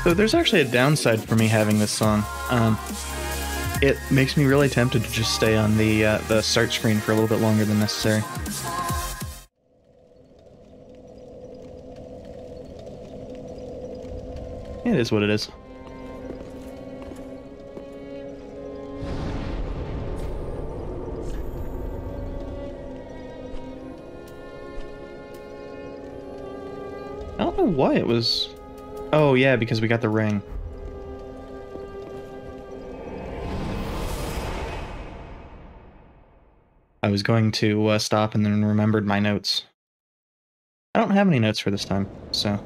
So there's actually a downside for me having this song. It makes me really tempted to just stay on the start screen for a little bit longer than necessary. It is what it is. I don't know why it was... Oh yeah, because we got the ring. I was going to stop and then remembered my notes. I don't have any notes for this time, so...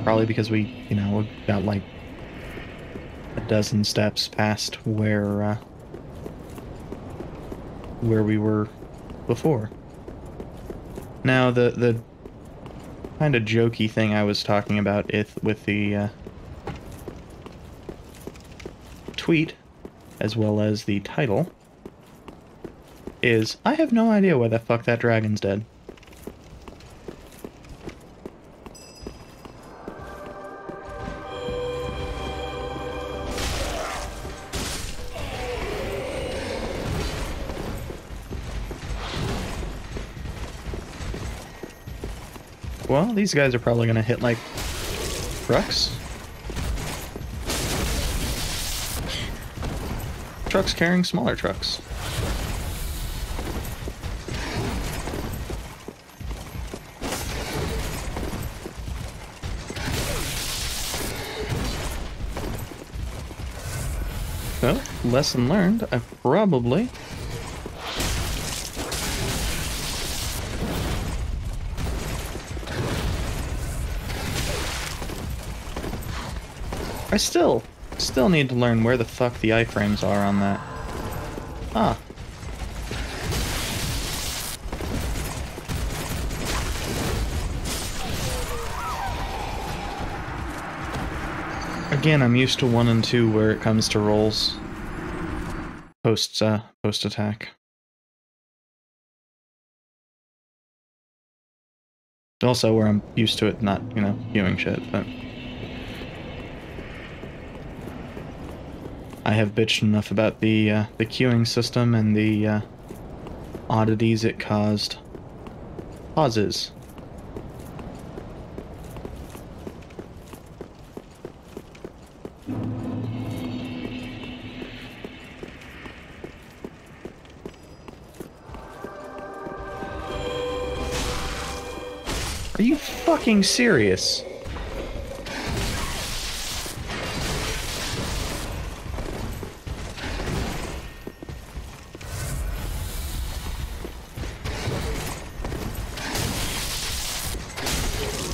Probably because we, you know, got like a dozen steps past where we were before. Now, the kind of jokey thing I was talking about with the tweet, as well as the title, is I have no idea why the fuck that dragon's dead. Well, these guys are probably gonna hit like trucks. Trucks carrying smaller trucks. So, lesson learned, I probably... I still need to learn where the fuck the iframes are on that. Ah. Again, I'm used to 1 and 2 where it comes to rolls. Post attack. Also where I'm used to it not, you know, viewing shit, but... I have bitched enough about the queuing system and the oddities it caused. Pauses. Are you fucking serious?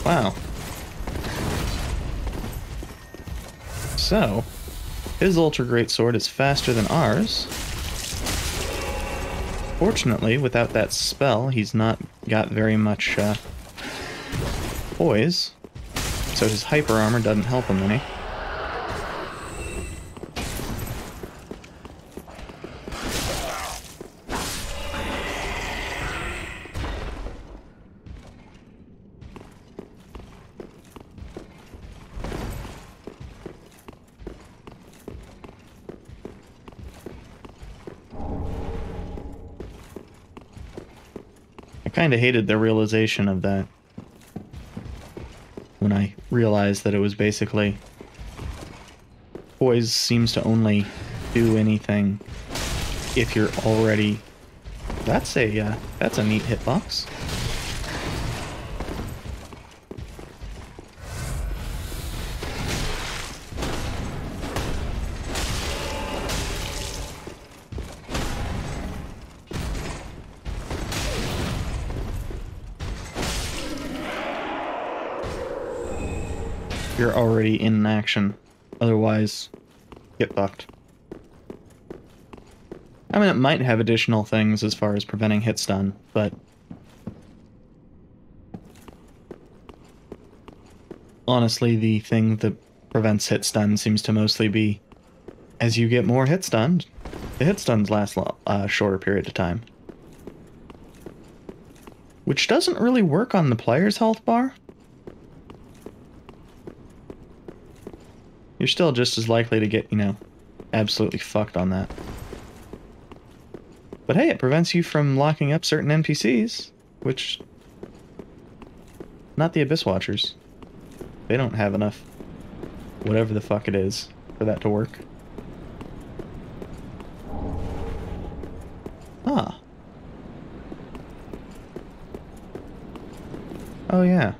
Wow. So, his Ultra Great Sword is faster than ours. Fortunately, without that spell, he's not got very much poise, so his hyper armor doesn't help him any. I kind of hated the realization of that when I realized that it was basically poise seems to only do anything if you're already... That's a neat hitbox. You're already in action. Otherwise, get fucked. I mean, it might have additional things as far as preventing hit stun, but... honestly, the thing that prevents hit stun seems to mostly be... as you get more hit stunned, the hit stuns last a shorter period of time. Which doesn't really work on the player's health bar. you're still just as likely to get, you know, absolutely fucked on that. But hey, it prevents you from locking up certain NPCs, which... Not the Abyss Watchers. They don't have enough whatever the fuck it is for that to work. Ah. Oh yeah.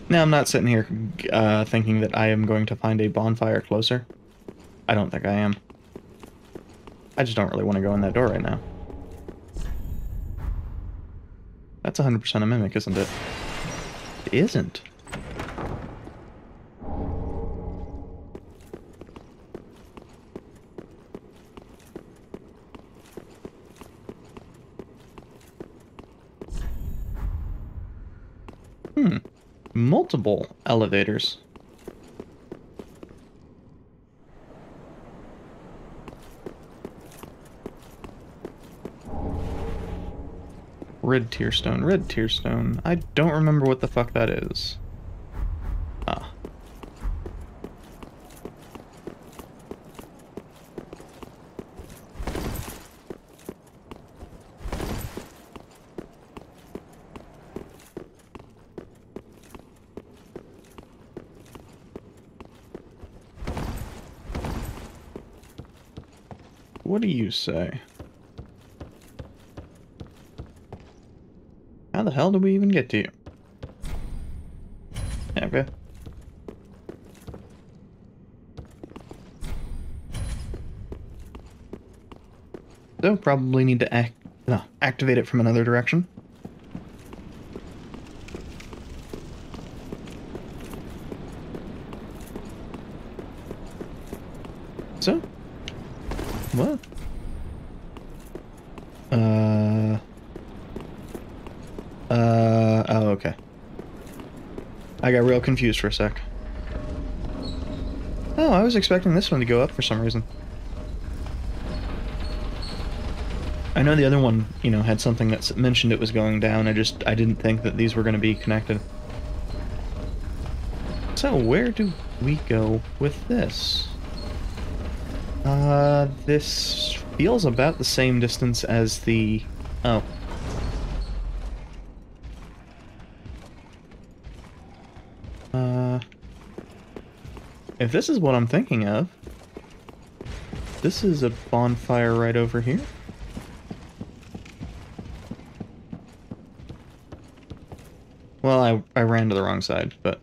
Now, I'm not sitting here thinking that I am going to find a bonfire closer. I don't think I am. I just don't really want to go in that door right now. That's 100% a mimic, isn't it? It isn't. Multiple elevators. Red tear stone, red tear stone. I don't remember what the fuck that is. Ah. What do you say? How the hell did we even get to you? Okay. So, probably need to activate it from another direction. So? What? Oh, okay. I got real confused for a sec. Oh, I was expecting this one to go up for some reason. I know the other one, you know, had something that mentioned it was going down. I didn't think that these were going to be connected. So, where do we go with this? This feels about the same distance as the... Oh. If this is what I'm thinking of, this is a bonfire right over here. Well, I ran to the wrong side, but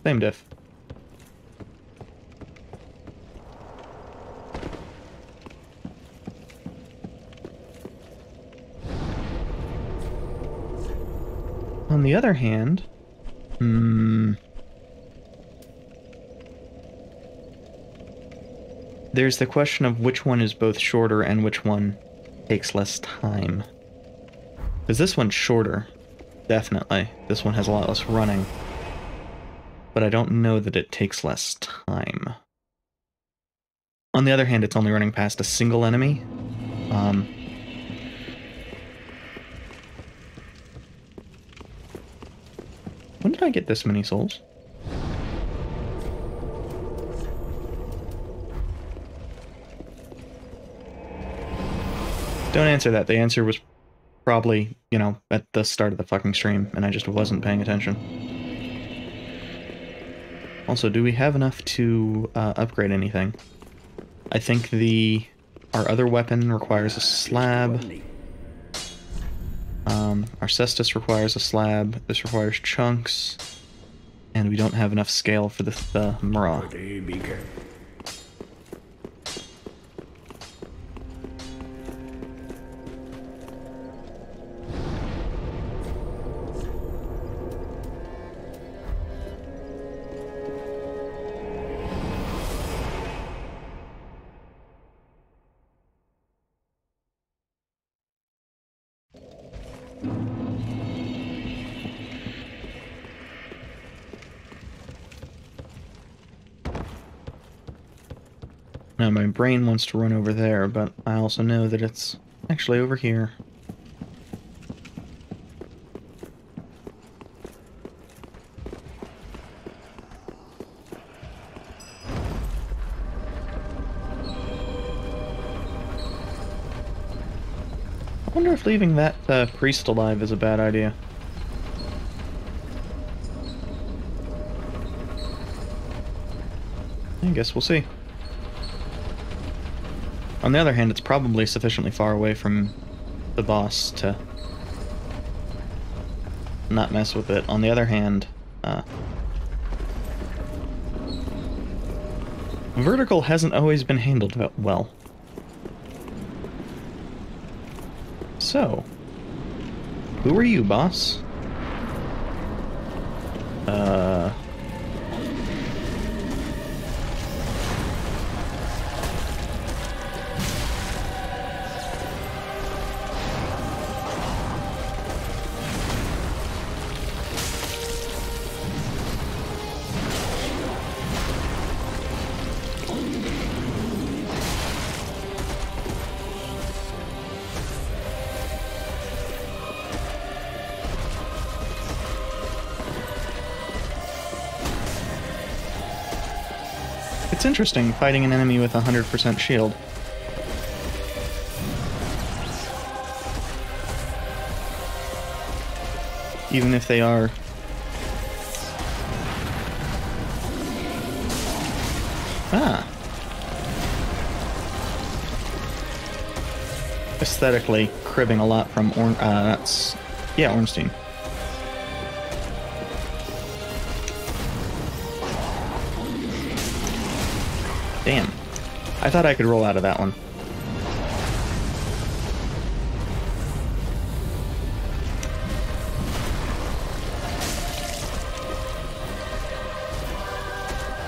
same diff. On the other hand, there's the question of which one is both shorter and which one takes less time. Because this one's shorter, definitely. This one has a lot less running. But I don't know that it takes less time. On the other hand, it's only running past a single enemy. When did I get this many souls? Don't answer that. The answer was probably, you know, at the start of the fucking stream, and I just wasn't paying attention. Also, do we have enough to upgrade anything? I think our other weapon requires a slab. Our cestus requires a slab. This requires chunks. And we don't have enough scale for the Murrah. Now my brain wants to run over there, but I also know that it's actually over here. I wonder if leaving that priest alive is a bad idea. I guess we'll see. On the other hand, it's probably sufficiently far away from the boss to not mess with it. On the other hand, vertical hasn't always been handled well. So, who are you, boss? It's interesting fighting an enemy with 100% shield. Even if they are... Ah. Aesthetically cribbing a lot from Ornstein. Damn. I thought I could roll out of that one.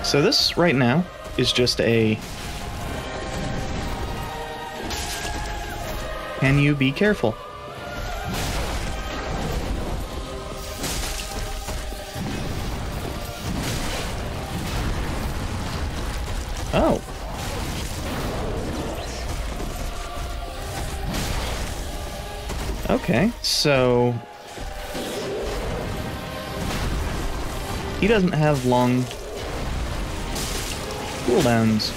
So this, right now, is just a... Can you be careful? Oh. Okay, so... He doesn't have long cooldowns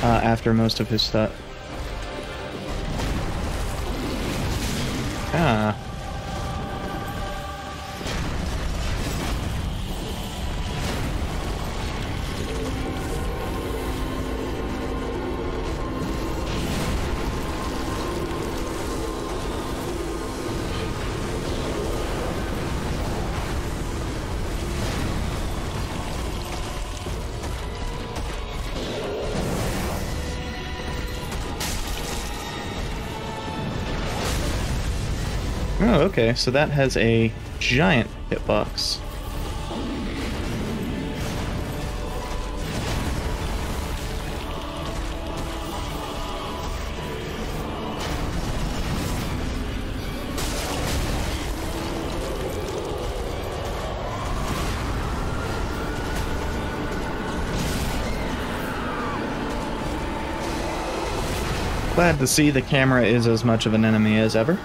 after most of his stuff. Ah. Oh, okay, so that has a giant hitbox. Glad to see the camera is as much of an enemy as ever.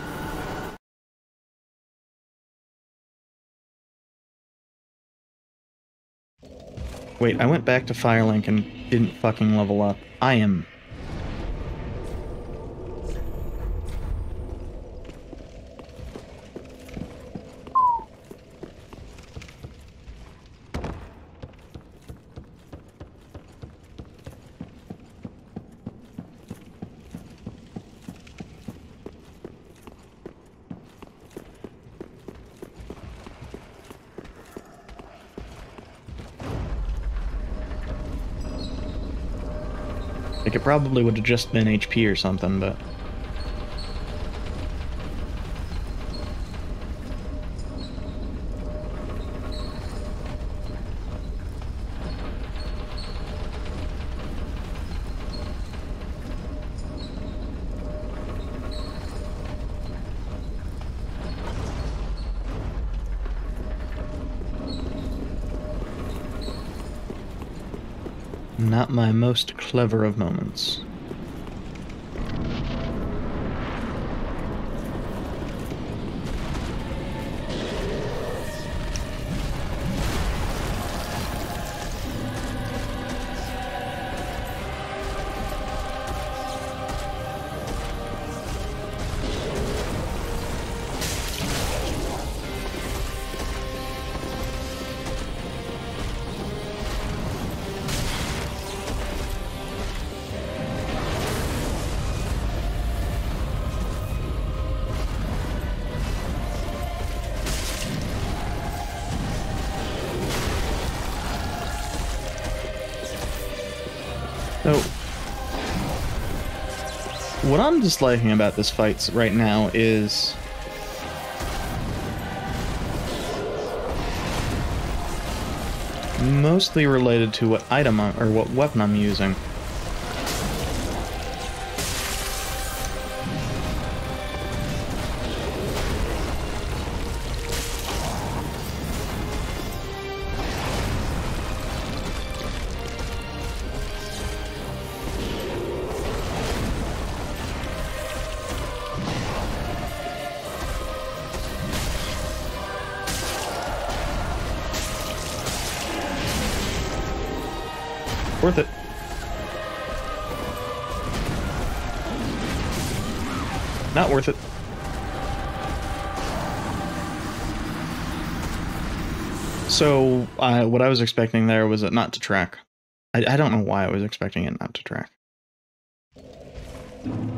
Wait, I went back to Firelink and didn't fucking level up. I am... Like, it probably would have just been HP or something, but... Not my most clever of moments. So, what I'm disliking about this fight right now is mostly related to what item or what weapon I'm using. Worth it. Not worth it. So, what I was expecting there was it not to track. I don't know why I was expecting it not to track.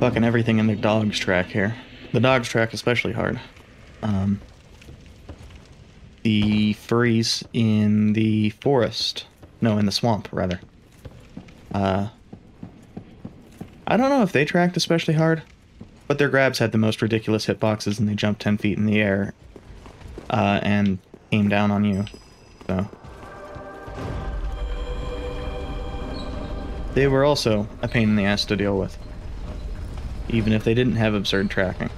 Fucking everything in the dog's track here. The dog's track especially hard. The furries in the forest. No, in the swamp, rather. I don't know if they tracked especially hard, but their grabs had the most ridiculous hitboxes and they jumped 10 feet in the air, and came down on you, so. They were also a pain in the ass to deal with, even if they didn't have absurd tracking.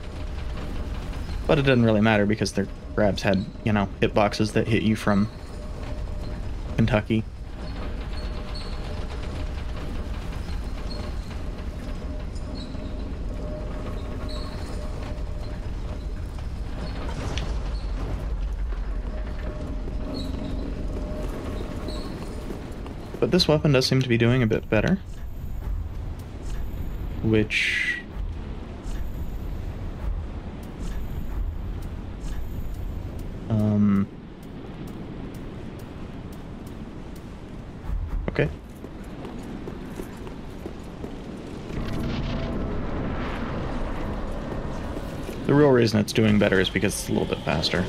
But it doesn't really matter because their grabs had, you know, hitboxes that hit you from Kentucky. But this weapon does seem to be doing a bit better. Which... okay. The real reason it's doing better is because it's a little bit faster.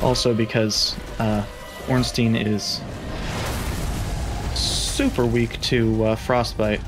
Also because Ornstein is super weak to frostbite.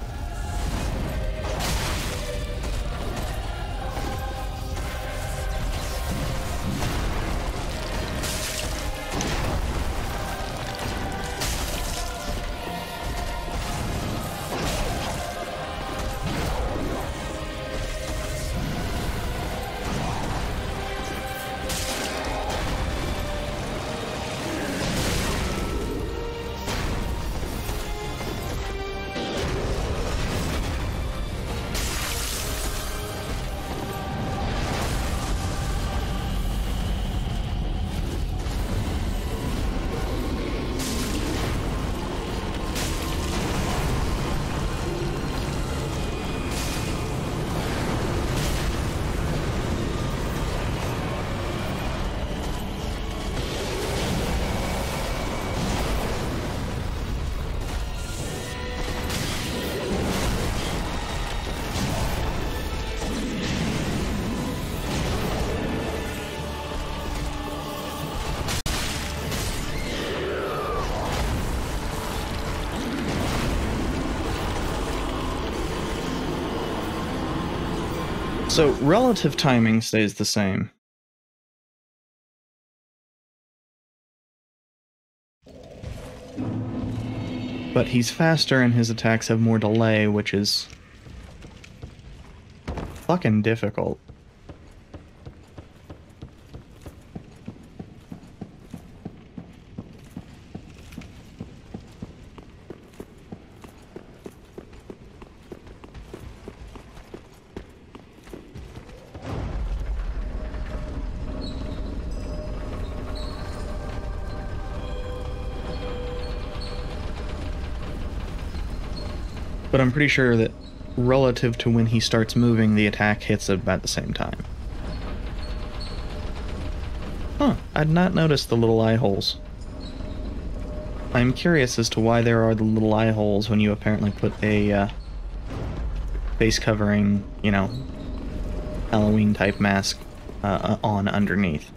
So relative timing stays the same. But he's faster and his attacks have more delay, which is fucking difficult. But I'm pretty sure that relative to when he starts moving, the attack hits about the same time. Huh, I'd not noticed the little eye holes. I'm curious as to why there are the little eye holes when you apparently put a face covering, you know, Halloween type mask on underneath.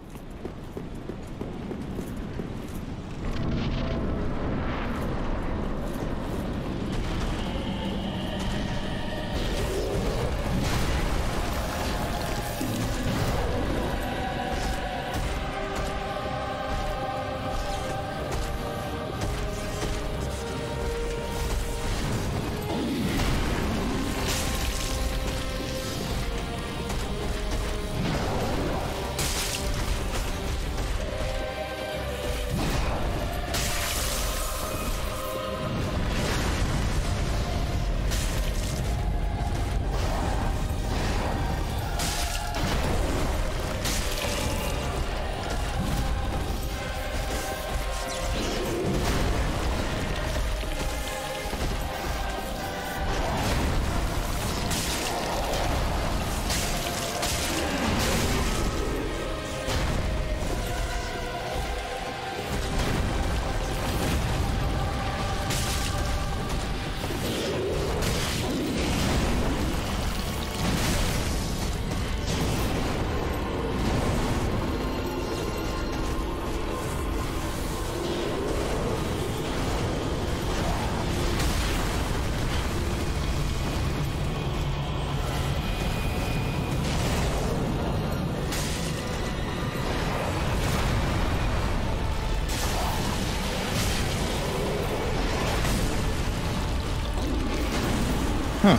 Huh.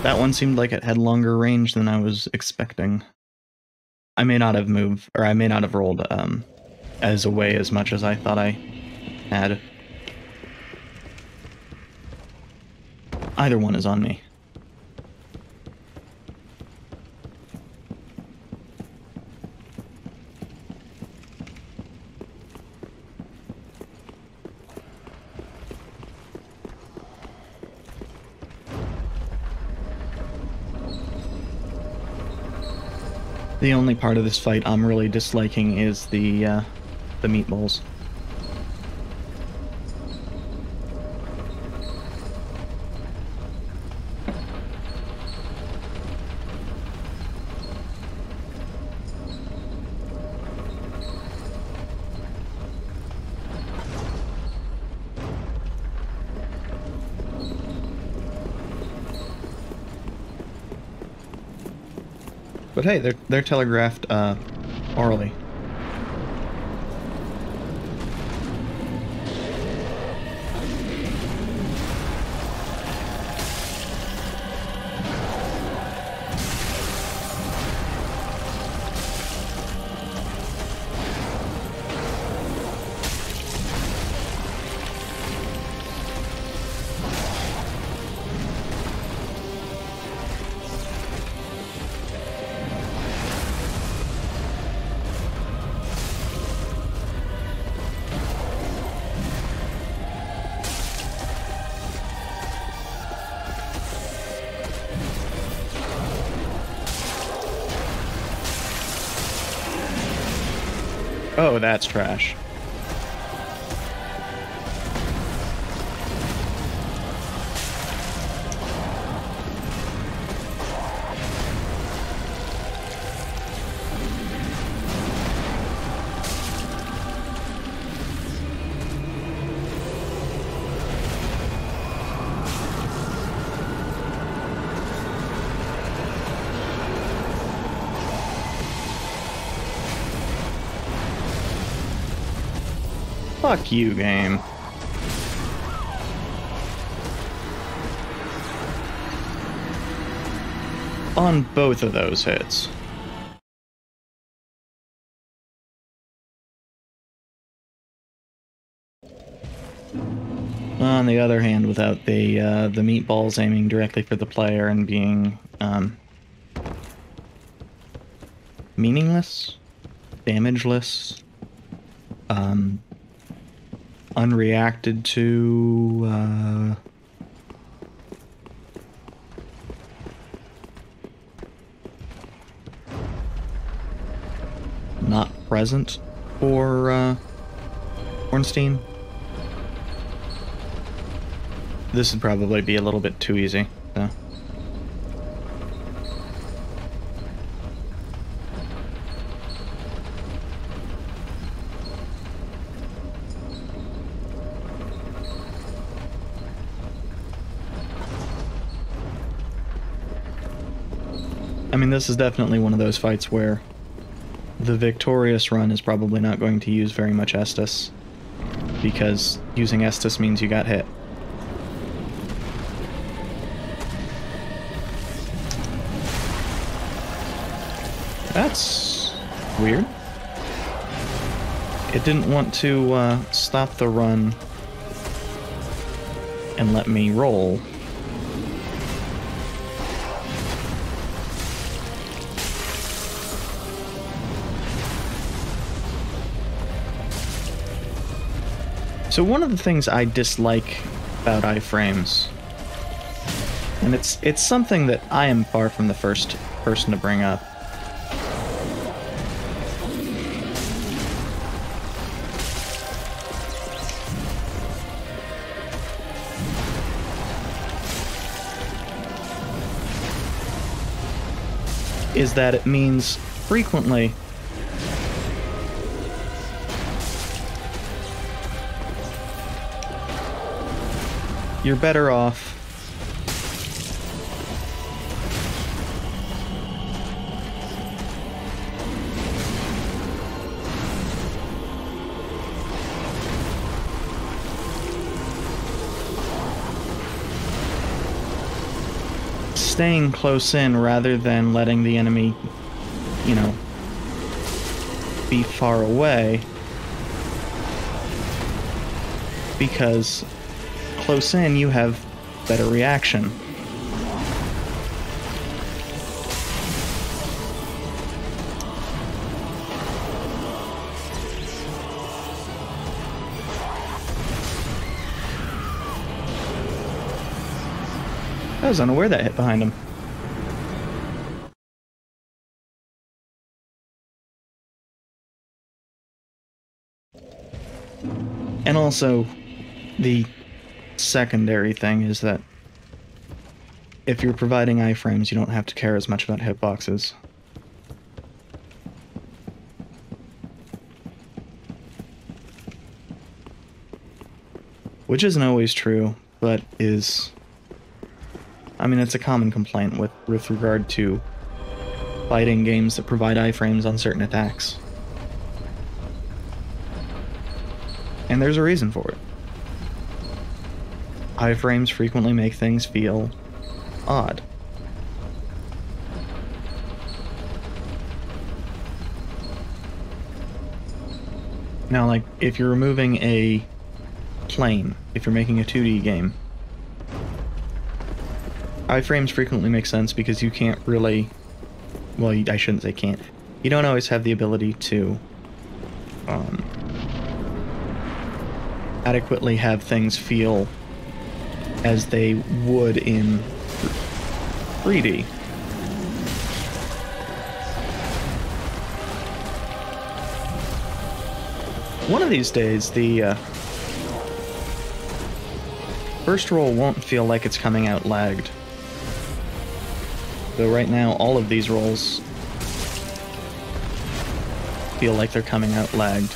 That one seemed like it had longer range than I was expecting. I may not have moved, or I may not have rolled as away as much as I thought I had. Either one is on me. The only part of this fight I'm really disliking is the meatballs. But hey, they're telegraphed orally. Oh, that's trash. Fuck you, game. On both of those hits. On the other hand, without the meatballs aiming directly for the player and being meaningless, damageless, unreacted to, not present for Ornstein. This would probably be a little bit too easy, so. I mean, this is definitely one of those fights where the victorious run is probably not going to use very much Estus, because using Estus means you got hit. That's weird. It didn't want to stop the run and let me roll. So one of the things I dislike about iframes, and it's something that I am far from the first person to bring up, is that it means frequently you're better off staying close in rather than letting the enemy, you know, be far away, because close in you have better reaction. I was unaware that hit behind him. And also, the secondary thing is that if you're providing iframes, you don't have to care as much about hitboxes. Which isn't always true, but is... I mean, it's a common complaint with regard to fighting games that provide iframes on certain attacks. And there's a reason for it. Iframes frequently make things feel odd. Now, like, if you're removing a plane, if you're making a 2D game, iframes frequently make sense because you can't really... Well, I shouldn't say can't. You don't always have the ability to adequately have things feel as they would in 3D. One of these days, the first roll won't feel like it's coming out lagged. So right now, all of these rolls feel like they're coming out lagged.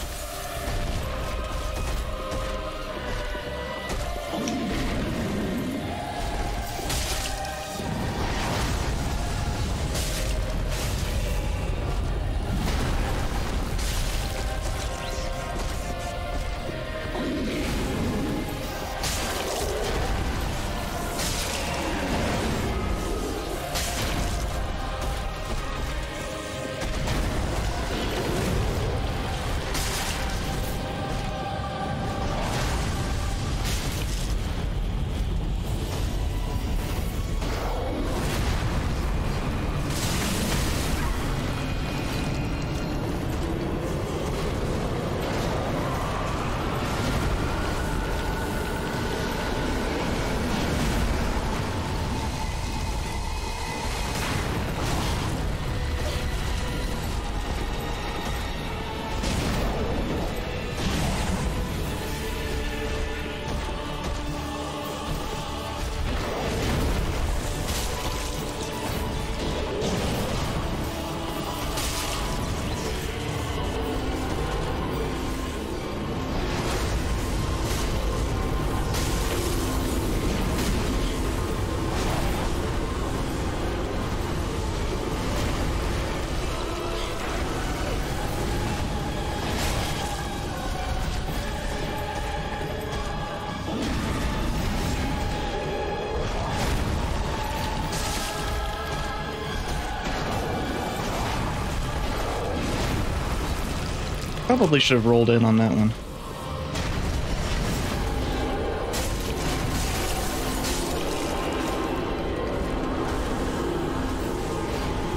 Probably should have rolled in on that one.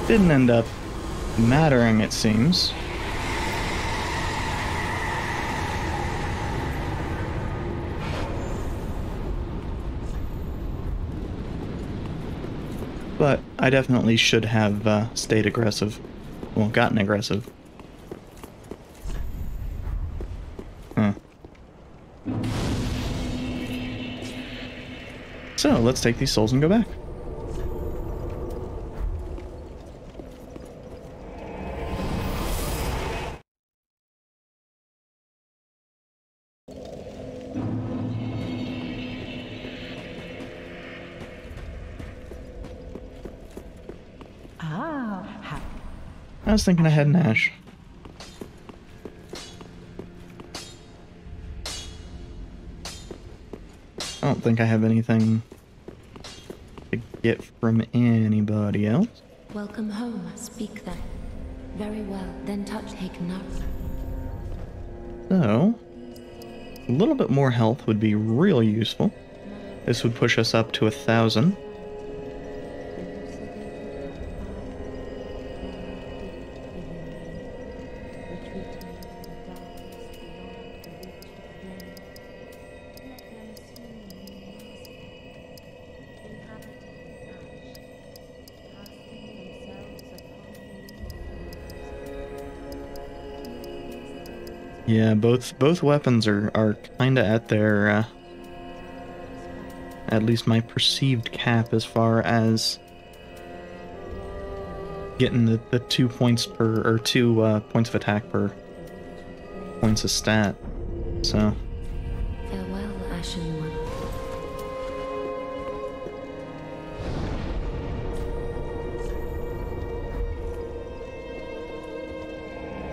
Didn't end up mattering, it seems. But I definitely should have stayed aggressive. Well, gotten aggressive. Huh. So, let's take these souls and go back. I was thinking I had an ash. I don't think I have anything to get from anybody else. Welcome home, speak then. Very well, then take note. So, a little bit more health would be real useful. This would push us up to 1,000. Yeah, both weapons are kinda at their at least my perceived cap as far as getting the 2 points per, or 2 points of attack per points of stat. So Farewell, Ashen One.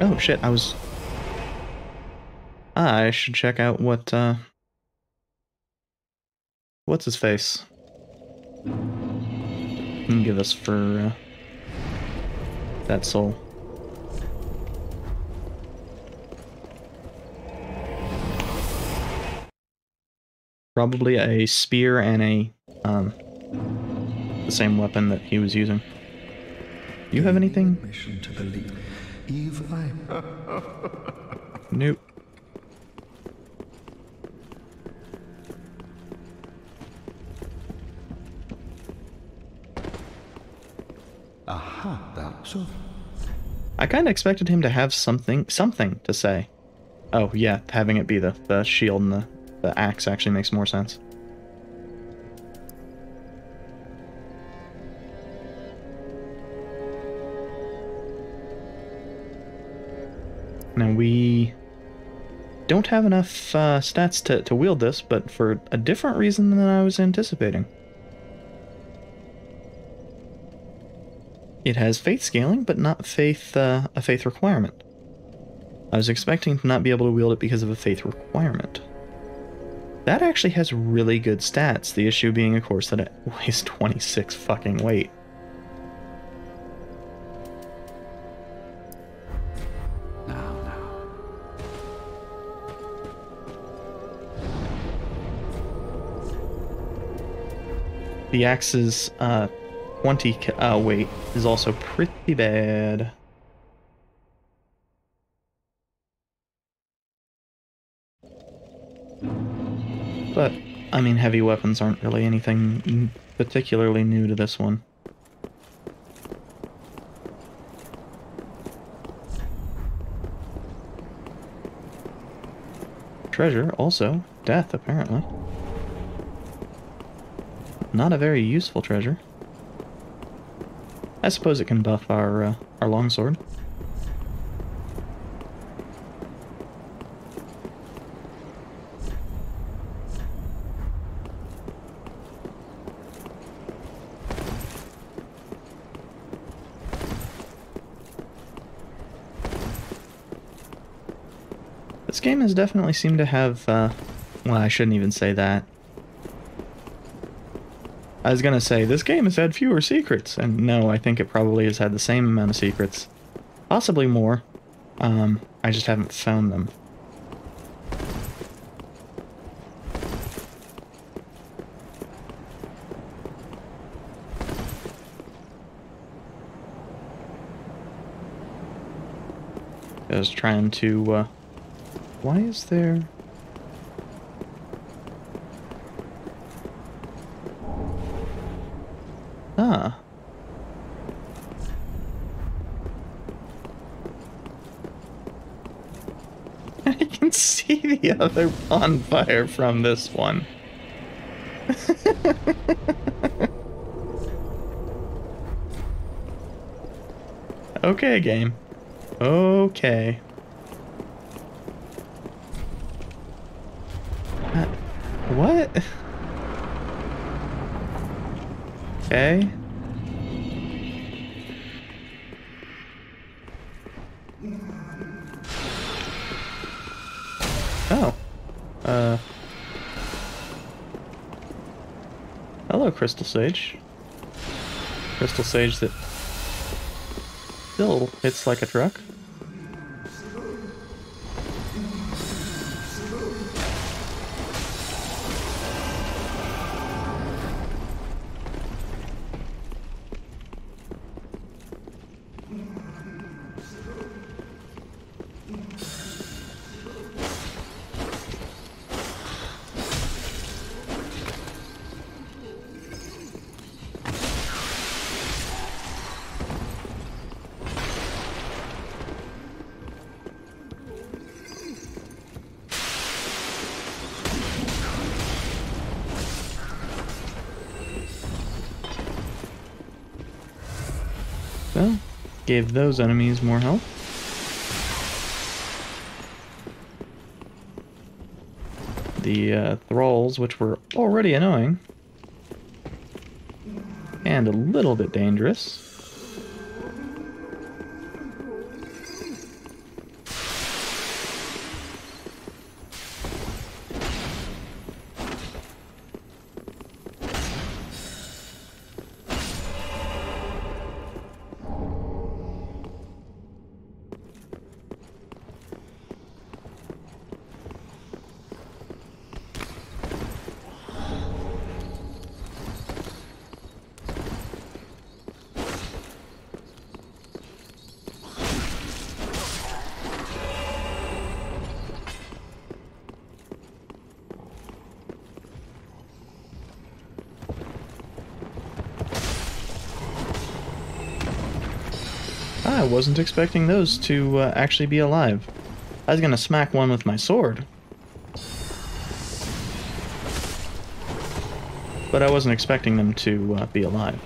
oh shit, I should check out what what's his face can give us for that soul. Probably a spear and the same weapon that he was using. Do you have anything? To believe. Eve, Nope. Aha, that's so. I kind of expected him to have something to say. Oh yeah, having it be the shield and the axe actually makes more sense. Now we don't have enough stats to wield this, but for a different reason than I was anticipating. It has faith scaling, but not faith a faith requirement. I was expecting to not be able to wield it because of a faith requirement. That actually has really good stats, the issue being, of course, that it weighs 26 fucking weight. The axe's 20 weight is also pretty bad. But, I mean, heavy weapons aren't really anything particularly new to this one. Treasure, also. Death, apparently. Not a very useful treasure. I suppose it can buff our longsword. This game has definitely seemed to have, well, I shouldn't even say that. I was gonna say, this game has had fewer secrets, and no, I think it probably has had the same amount of secrets. Possibly more. I just haven't found them. I was trying to, why is there... Ah. I can see the other bonfire from this one. Okay, game. Okay. What? Okay. Oh. Hello, Crystal Sage. Crystal Sage that still hits like a truck. Well, gave those enemies more health. The thralls, which were already annoying and a little bit dangerous. I wasn't expecting those to actually be alive. I was gonna smack one with my sword. But I wasn't expecting them to be alive.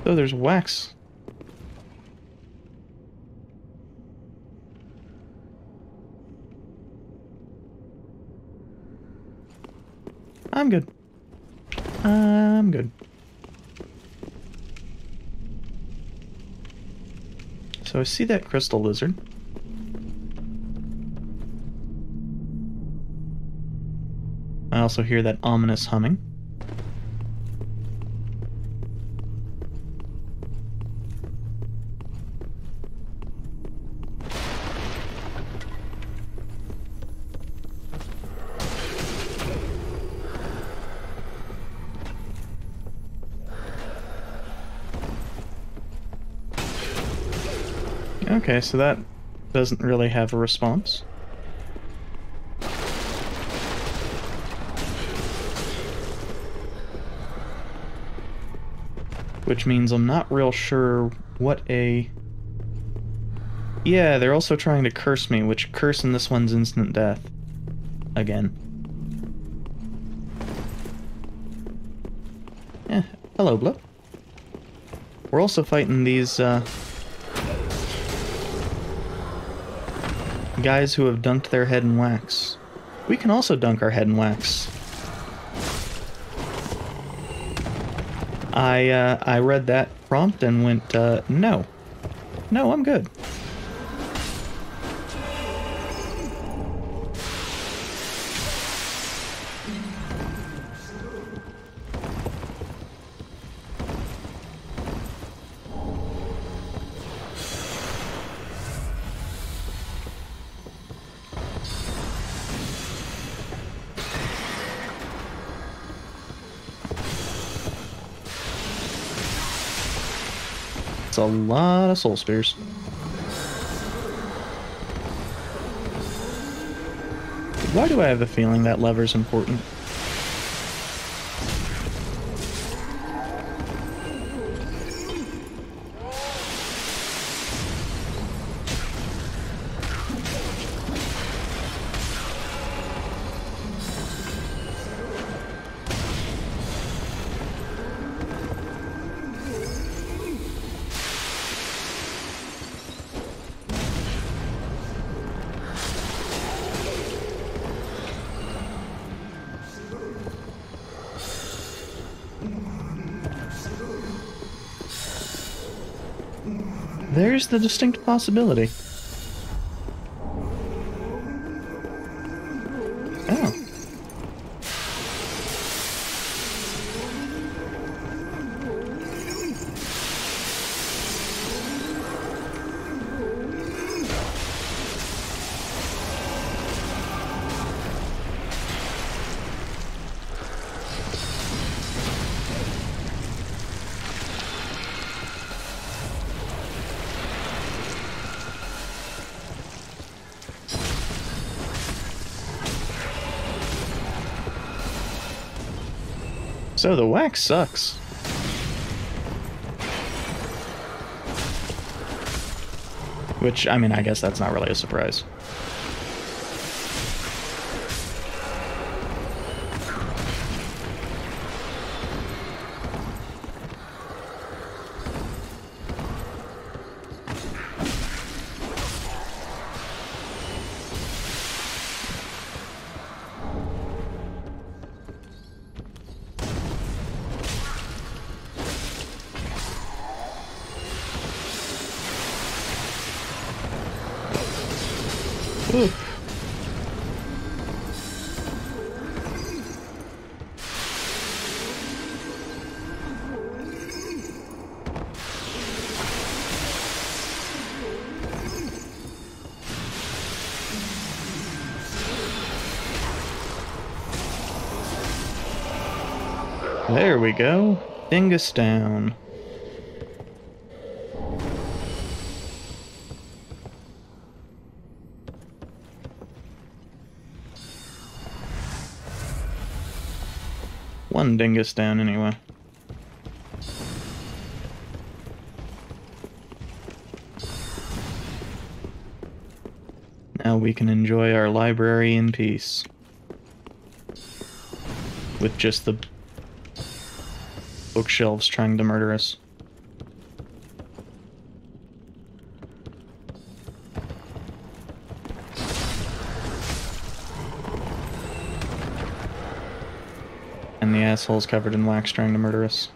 Oh, there's wax. I'm good. I'm good. So I see that crystal lizard. I also hear that ominous humming. Okay, so that doesn't really have a response. Which means I'm not real sure what a... Yeah, they're also trying to curse me, which curse in this one's instant death. Again. Yeah, hello, Blip. We're also fighting these, guys who have dunked their head in wax. We can also dunk our head in wax. I read that prompt and went, no. No, I'm good. It's a lot of soul spears. Why do I have the feeling that lever's important? There's the distinct possibility. Oh. So the wax sucks. Which, I mean, I guess that's not really a surprise. Oof. There we go. Dingus down. One dingus down, anyway. Now we can enjoy our library in peace. With just the bookshelves trying to murder us. And the assholes covered in wax trying to murder us.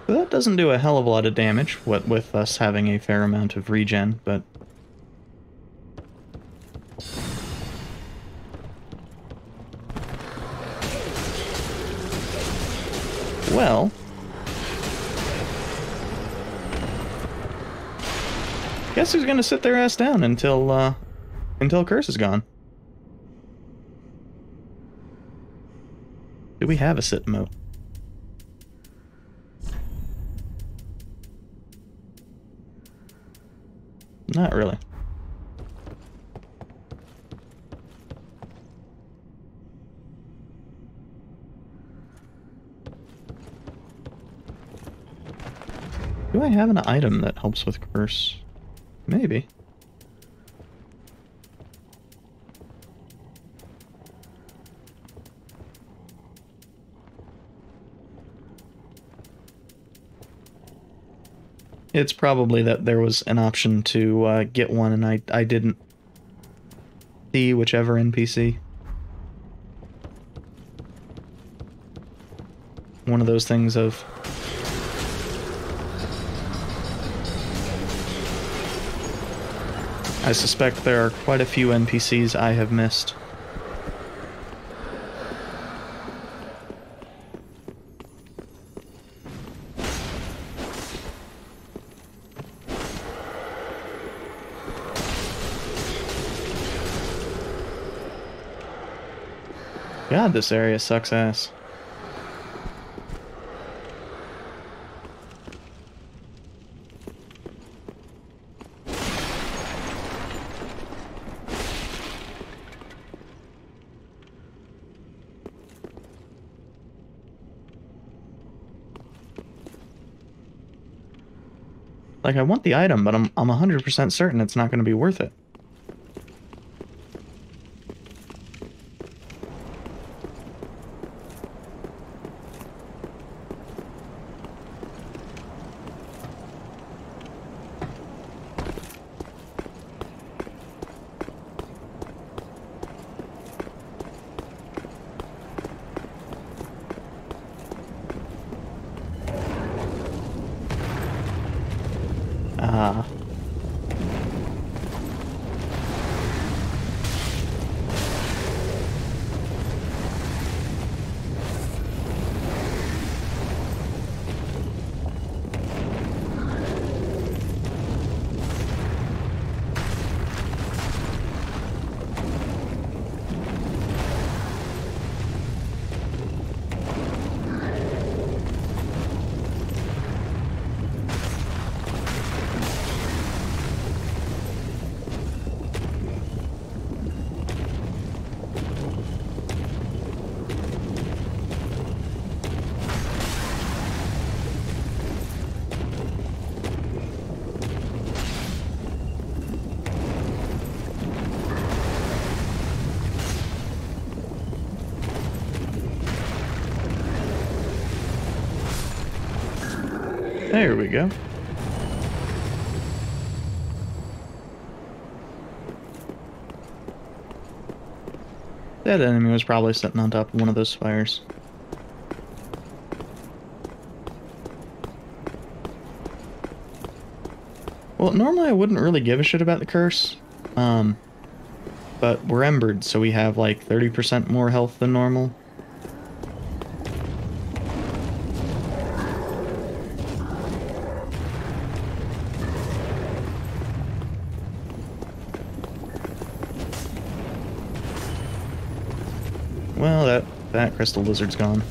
Well, that doesn't do a hell of a lot of damage, what with us having a fair amount of regen, but... Well... Guess who's gonna sit their ass down until Curse is gone? Do we have a sit emote? Not really. Do I have an item that helps with curse? Maybe. It's probably that there was an option to get one and I didn't see whichever NPC. One of those things of... I suspect there are quite a few NPCs I have missed. God, this area sucks ass. Like, I want the item, but I'm 100% certain it's not going to be worth it. Ah. There we go. That enemy was probably sitting on top of one of those spires. Well, normally I wouldn't really give a shit about the curse. But we're embered, so we have like 30% more health than normal. Well, that crystal lizard's gone.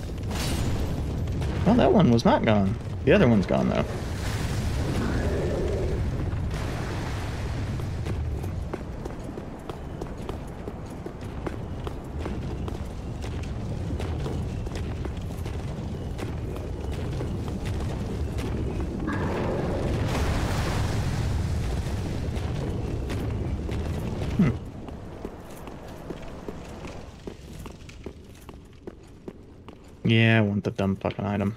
Well, that one was not gone. The other one's gone, though. Yeah, I want the dumb fucking item.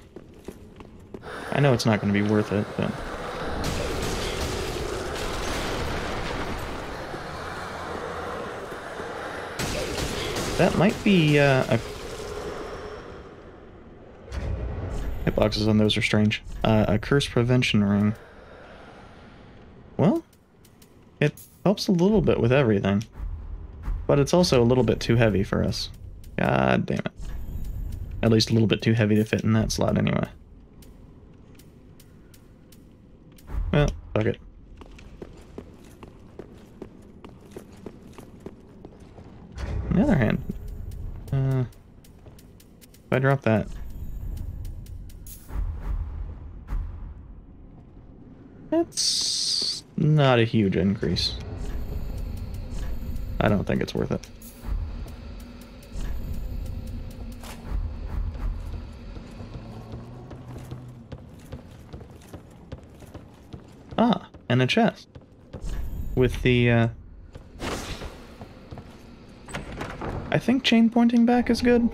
I know it's not going to be worth it, but... That might be, a... Hitboxes on those are strange. A curse prevention ring. Well, it helps a little bit with everything. But it's also a little bit too heavy for us. God damn it. At least a little bit too heavy to fit in that slot anyway. Well, fuck it. On the other hand, if I drop that, that's not a huge increase. I don't think it's worth it. Ah, and a chest. With the, I think chain pointing back is good.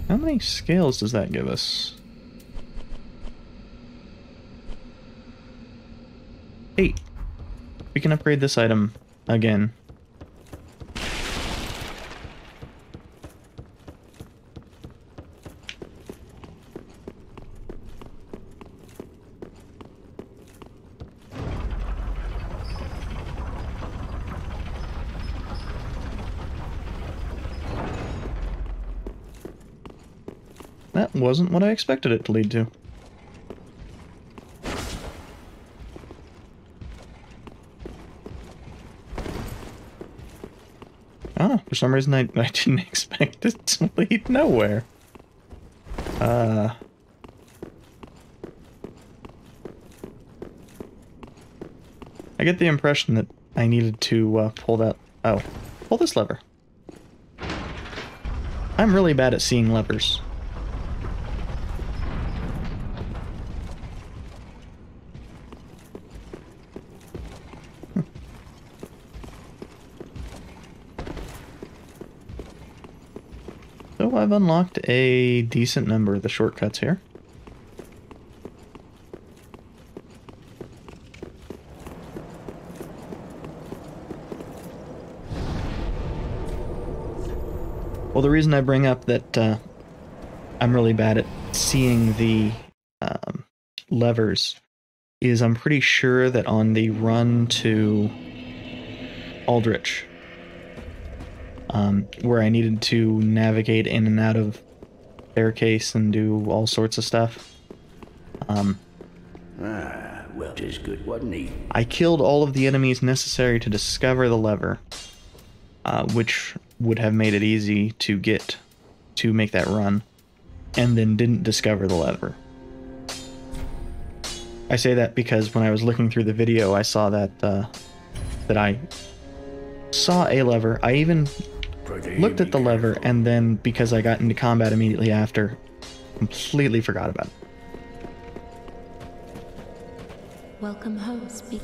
How many scales does that give us? 8. We can upgrade this item again. That wasn't what I expected it to lead to. I don't know. For some reason, I didn't expect it to lead nowhere. I get the impression that I needed to pull that... Oh, pull this lever. I'm really bad at seeing levers. So I've unlocked a decent number of the shortcuts here. Well, the reason I bring up that I'm really bad at seeing the levers is I'm pretty sure that on the run to Aldrich, where I needed to navigate in and out of staircase and do all sorts of stuff, Well, 'tis good, wasn't he? I killed all of the enemies necessary to discover the lever, which would have made it easy to get to make that run, and then didn't discover the lever. I say that because when I was looking through the video, I saw that that I saw a lever. I even looked at the lever, and then because I got into combat immediately after, completely forgot about it. Welcome home, speak.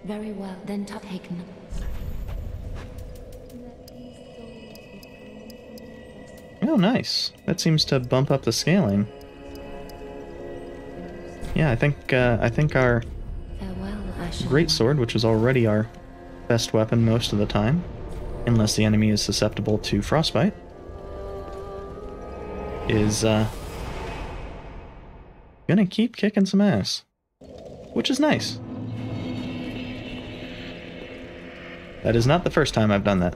Very well, then taken. Oh, nice. That seems to bump up the scaling. Yeah, I think our Farewell, I shall... greatsword, which is already our best weapon most of the time, unless the enemy is susceptible to frostbite, is gonna keep kicking some ass, which is nice. That is not the first time I've done that.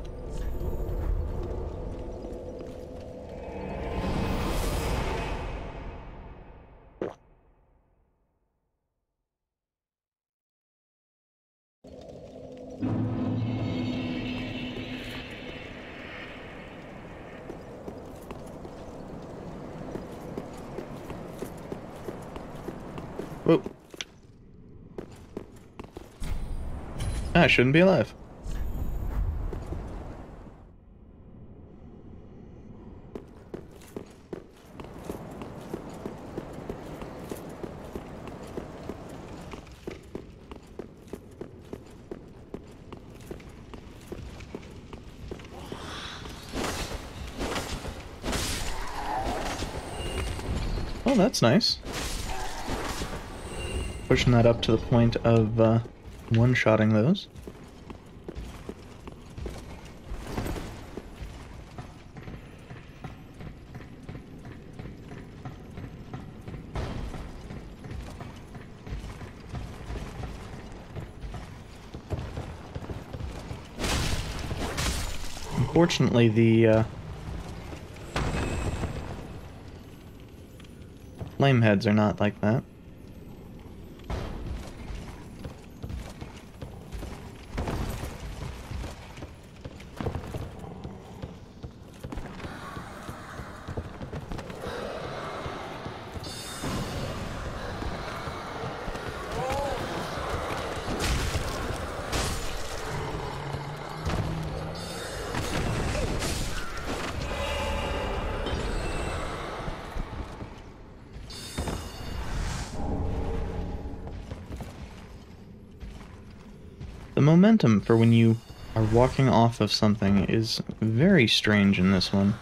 Whoa. I shouldn't be alive. Oh, that's nice. Pushing that up to the point of one-shotting those. Unfortunately, the flame heads are not like that. The momentum for when you are walking off of something is very strange in this one.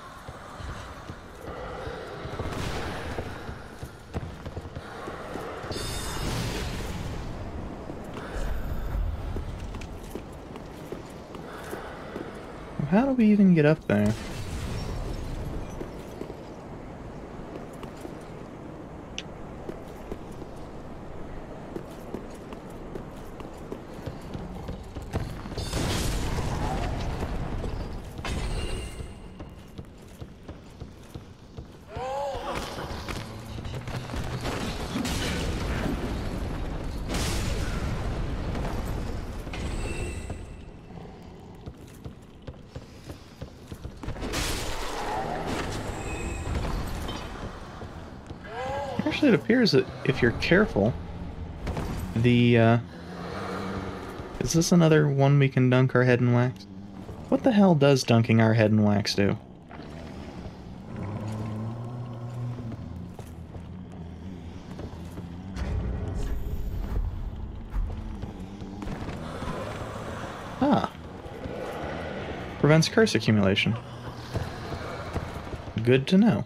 How do we even get up there? Actually, it appears that if you're careful, the, is this another one we can dunk our head in wax? What the hell does dunking our head in wax do? Ah. Prevents curse accumulation. Good to know.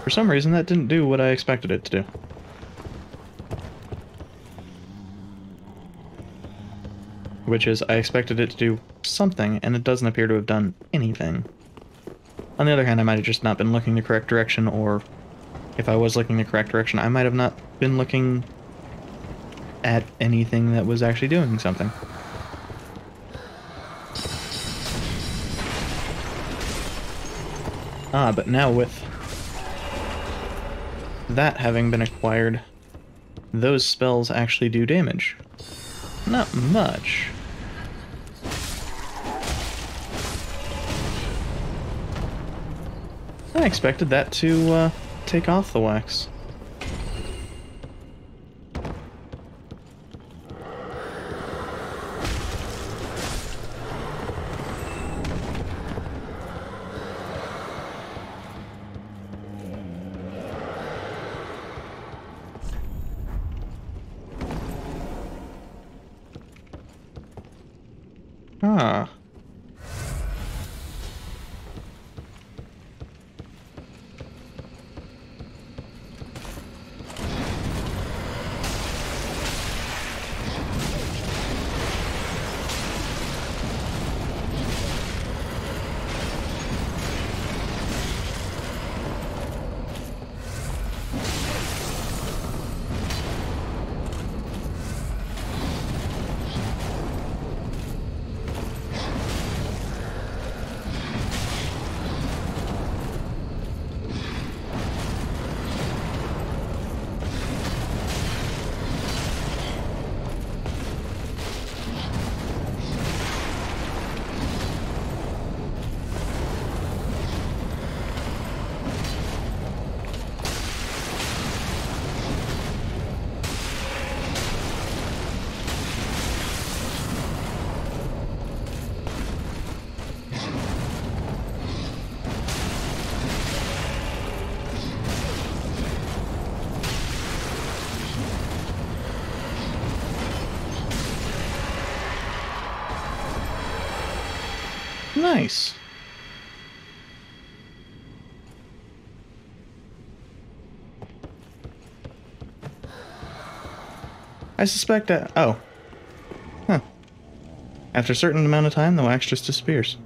For some reason, that didn't do what I expected it to do. Which is, I expected it to do something, and it doesn't appear to have done anything. On the other hand, I might have just not been looking the correct direction, or if I was looking the correct direction, I might have not been looking at anything that was actually doing something. Ah, but now with that having been acquired, those spells actually do damage. Not much. I expected that to take off the wax. Ah. Nice. I suspect that... Oh. Huh. After a certain amount of time, the wax just disappears.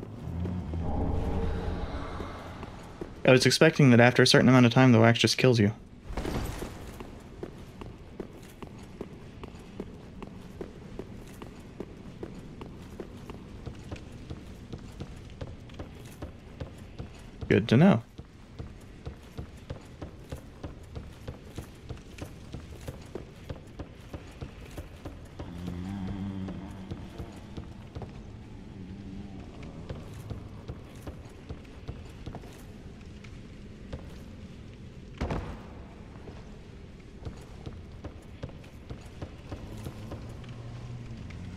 I was expecting that after a certain amount of time, the wax just kills you. Good to know.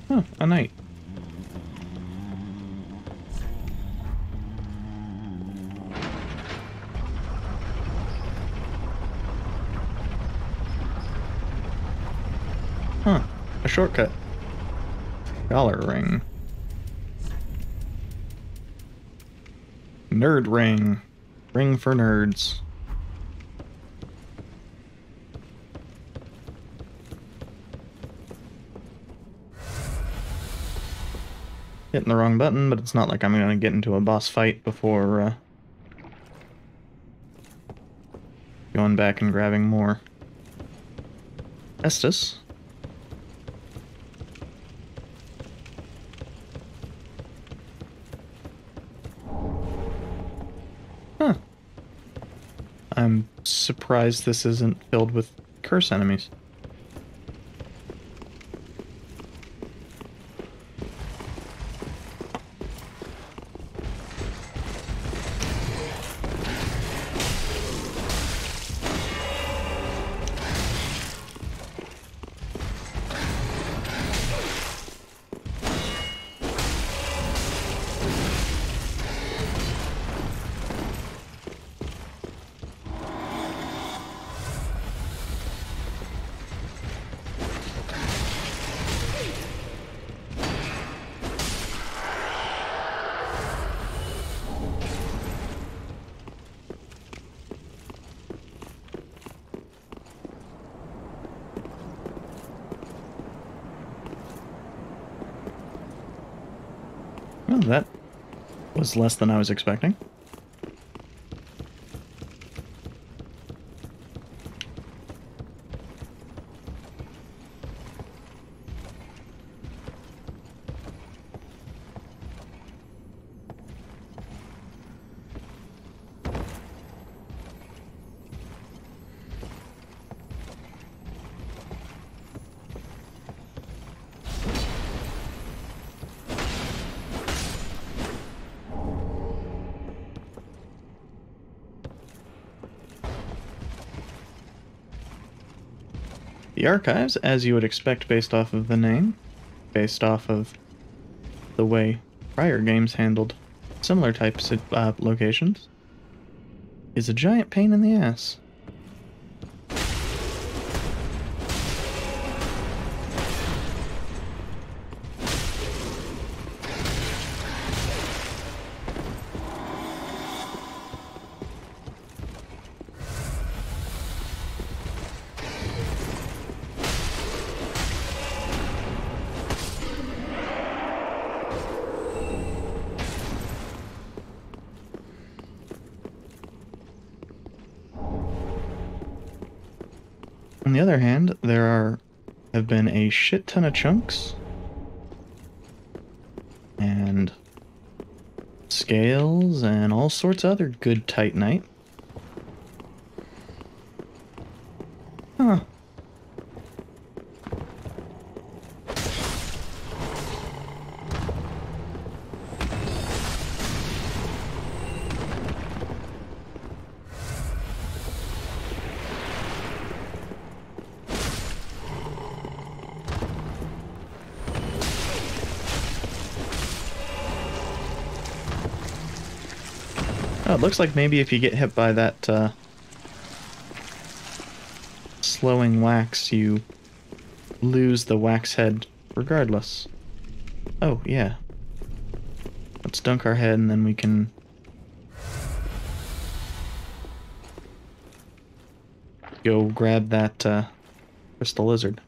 Huh, a knight. Huh, a shortcut. Dollar ring. Nerd ring. Ring for nerds. Hitting the wrong button, but it's not like I'm gonna get into a boss fight before going back and grabbing more. Estus. Huh. I'm surprised this isn't filled with curse enemies. that was less than I was expecting. The archives, as you would expect based off of the name, based off of the way prior games handled similar types of locations, is a giant pain in the ass. On the other hand, have been a shit ton of chunks and scales and all sorts of other good titanite. Huh. Oh, it looks like maybe if you get hit by that slowing wax, you lose the wax head regardless. Oh, yeah. Let's dunk our head and then we can go grab that crystal lizard.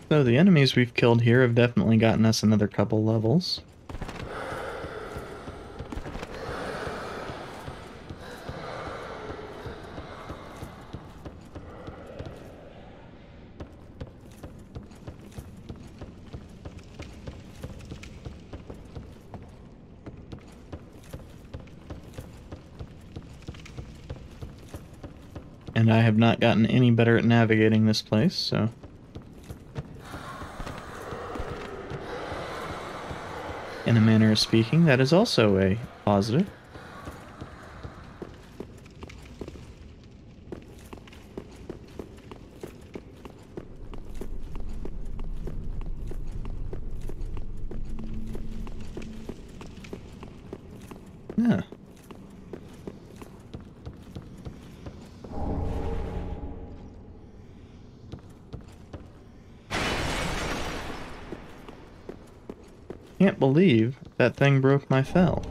So the enemies we've killed here have definitely gotten us another couple levels. And I have not gotten any better at navigating this place, so... in a manner of speaking, that is also a positive. Yeah. Can't believe that thing broke my fall.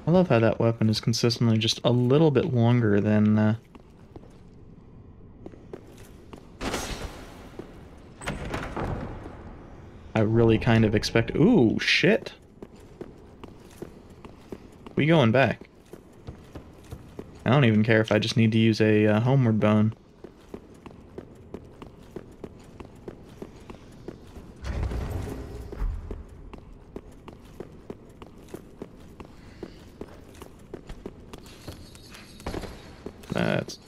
I love how that weapon is consistently just a little bit longer than I really kind of expect. Ooh, shit. We going back. I don't even care if I just need to use a homeward bone. That's...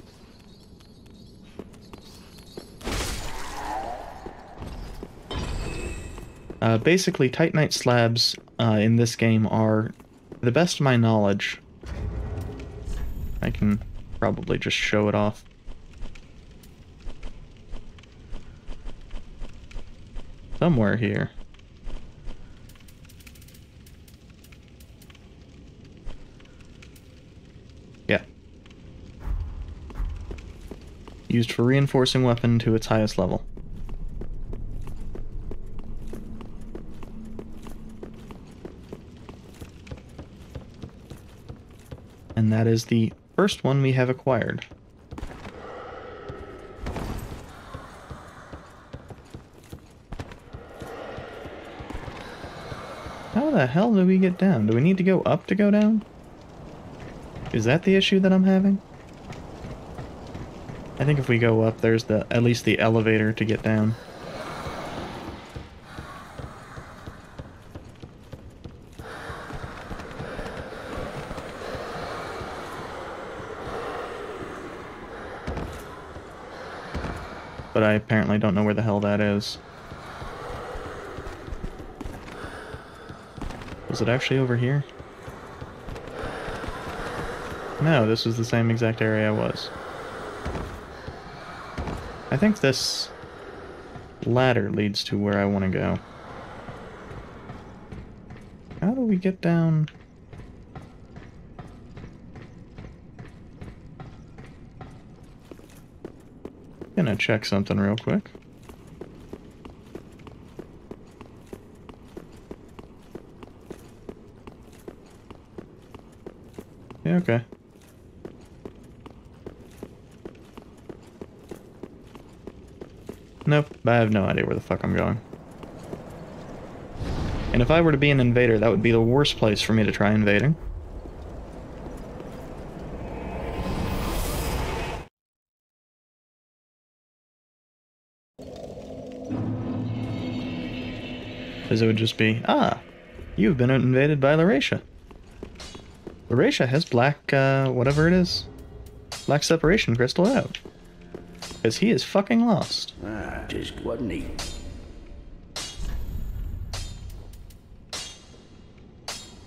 basically, Titanite slabs in this game are, to the best of my knowledge, I can probably just show it off. Somewhere here. Yeah. Used for reinforcing weapon to its highest level. And that is the first one we have acquired. How the hell do we get down? Do we need to go up to go down? Is that the issue that I'm having? I think if we go up, there's at least the elevator to get down. But I apparently don't know where the hell that is. Was it actually over here? No, this was the same exact area I was. I think this ladder leads to where I want to go. How do we get down? Gonna check something real quick. Yeah, okay. Nope, I have no idea where the fuck I'm going. And if I were to be an invader, that would be the worst place for me to try invading. Because it would just be, ah, you've been invaded by Lauratia. Lauratia has black, whatever it is, black separation crystal out. Because he is fucking lost. Ah, just what neat.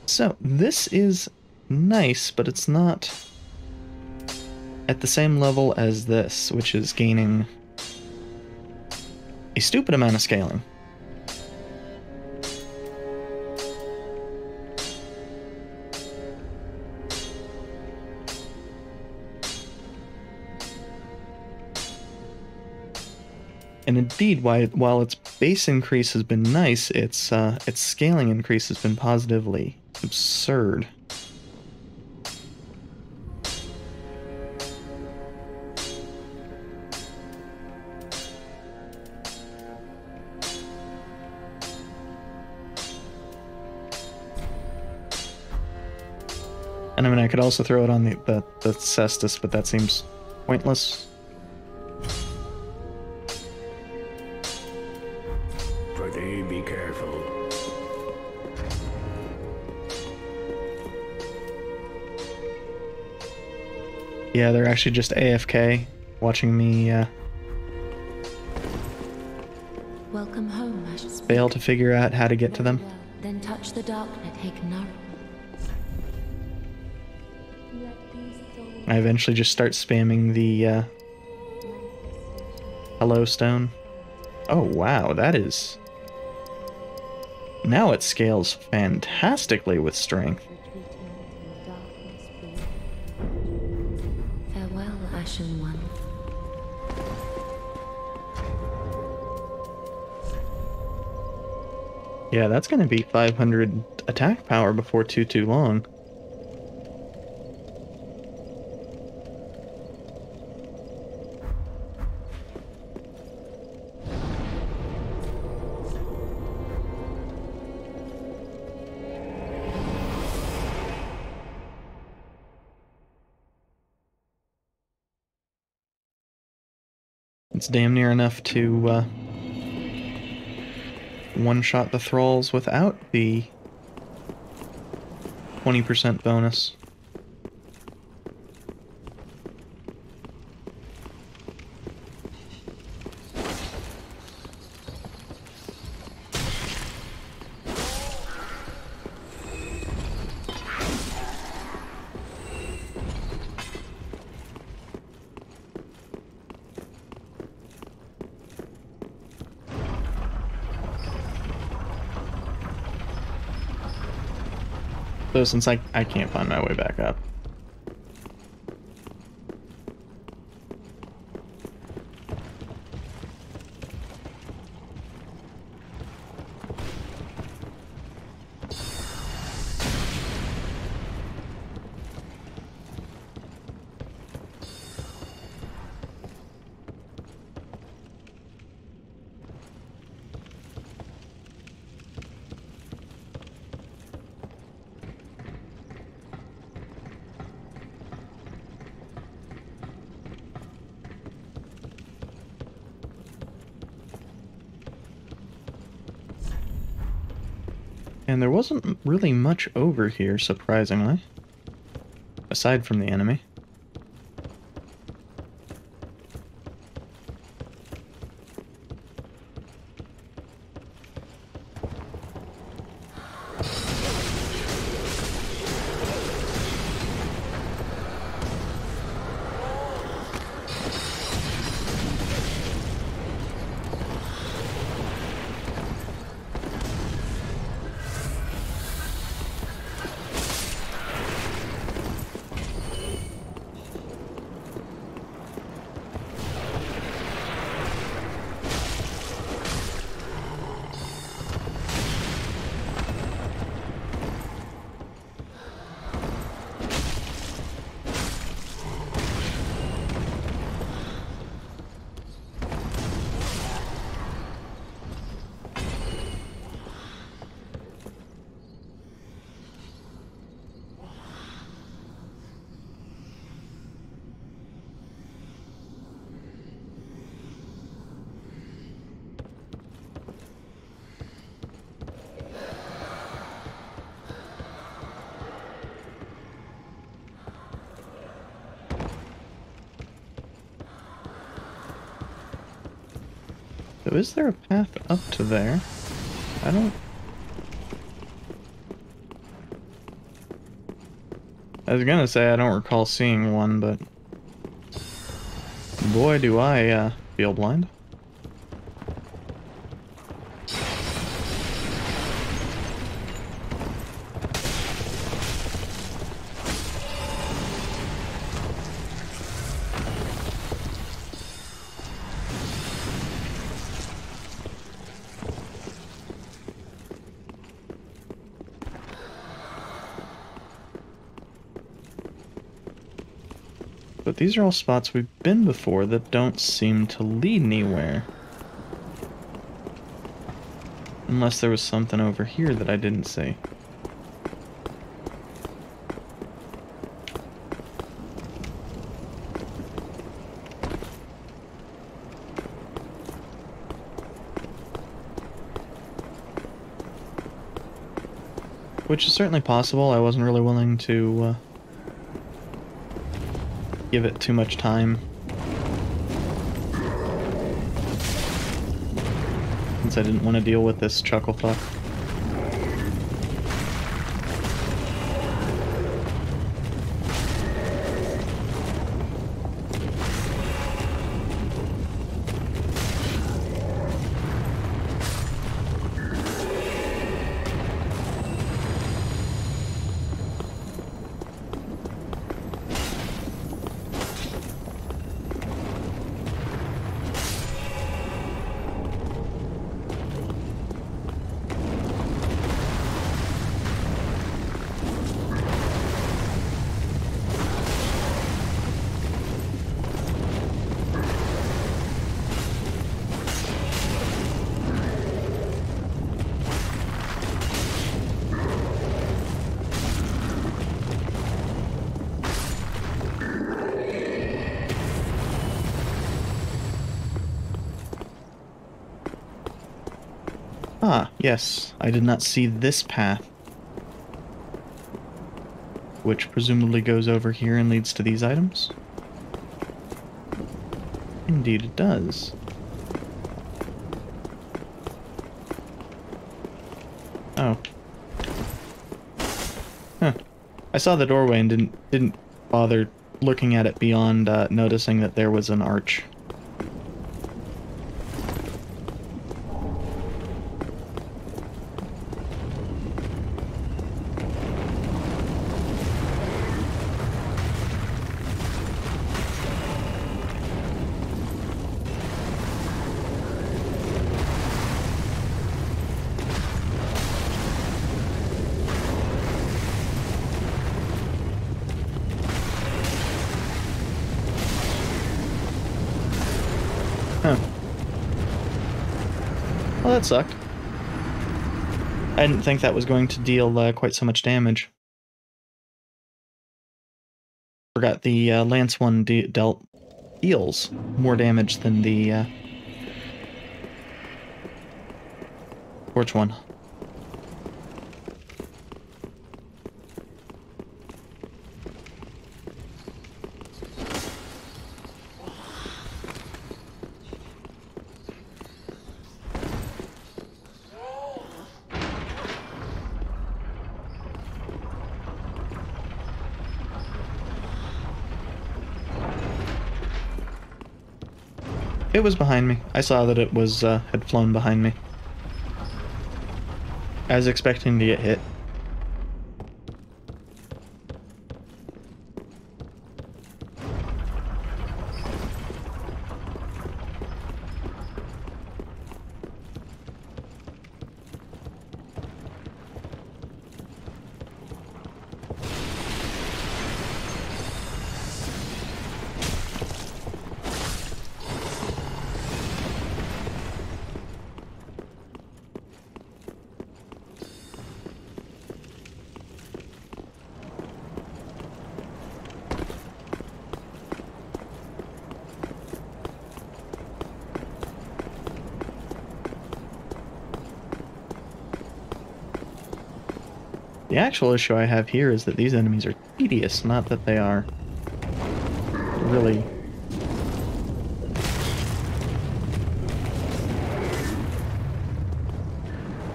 So, this is nice, but it's not at the same level as this, which is gaining a stupid amount of scaling. And indeed, while its base increase has been nice, its scaling increase has been positively absurd. And I mean, I could also throw it on the cestus, but that seems pointless. Pretty be careful. Yeah, they're actually just AFK, watching me Welcome home, I should speak. fail to figure out how to get to them. Well, then touch the darknet, Hakenar. I eventually just start spamming the hello stone. Oh wow, that is... Now it scales fantastically with strength. Farewell, Ashen One. Yeah, that's gonna be 500 attack power before too long. It's damn near enough to one-shot the thralls without the 20% bonus. So since I can't find my way back up. And there wasn't really much over here, surprisingly. Aside from the enemy. So is there a path up to there? I was gonna say I don't recall seeing one, but boy do I feel blind. But these are all spots we've been before that don't seem to lead anywhere. Unless there was something over here that I didn't see. Which is certainly possible. I wasn't really willing to give it too much time. Since I didn't want to deal with this chucklefuck. Ah, yes, I did not see this path. Which presumably goes over here and leads to these items. Indeed it does. Oh. Huh. I saw the doorway and didn't bother looking at it beyond noticing that there was an arch. Well, that sucked. I didn't think that was going to deal quite so much damage. Forgot the Lance one deals more damage than the Torch one. It was behind me. I saw that it was had flown behind me. I was expecting to get hit. The actual issue I have here is that these enemies are tedious, not that they are really...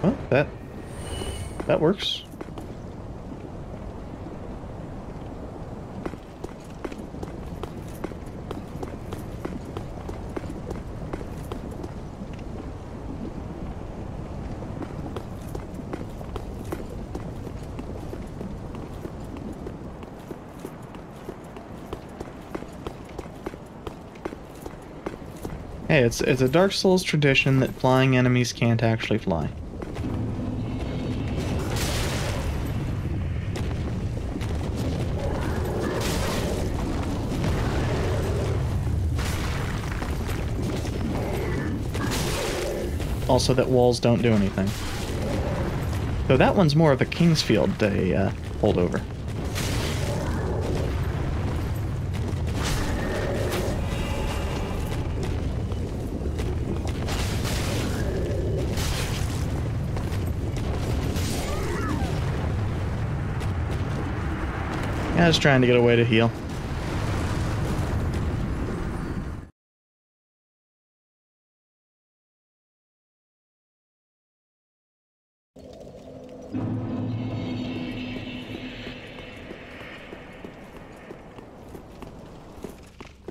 Well, that works. Hey, it's a Dark Souls tradition that flying enemies can't actually fly. Also that walls don't do anything. So that one's more of a Kingsfield holdover. Yeah, I was trying to get a way to heal.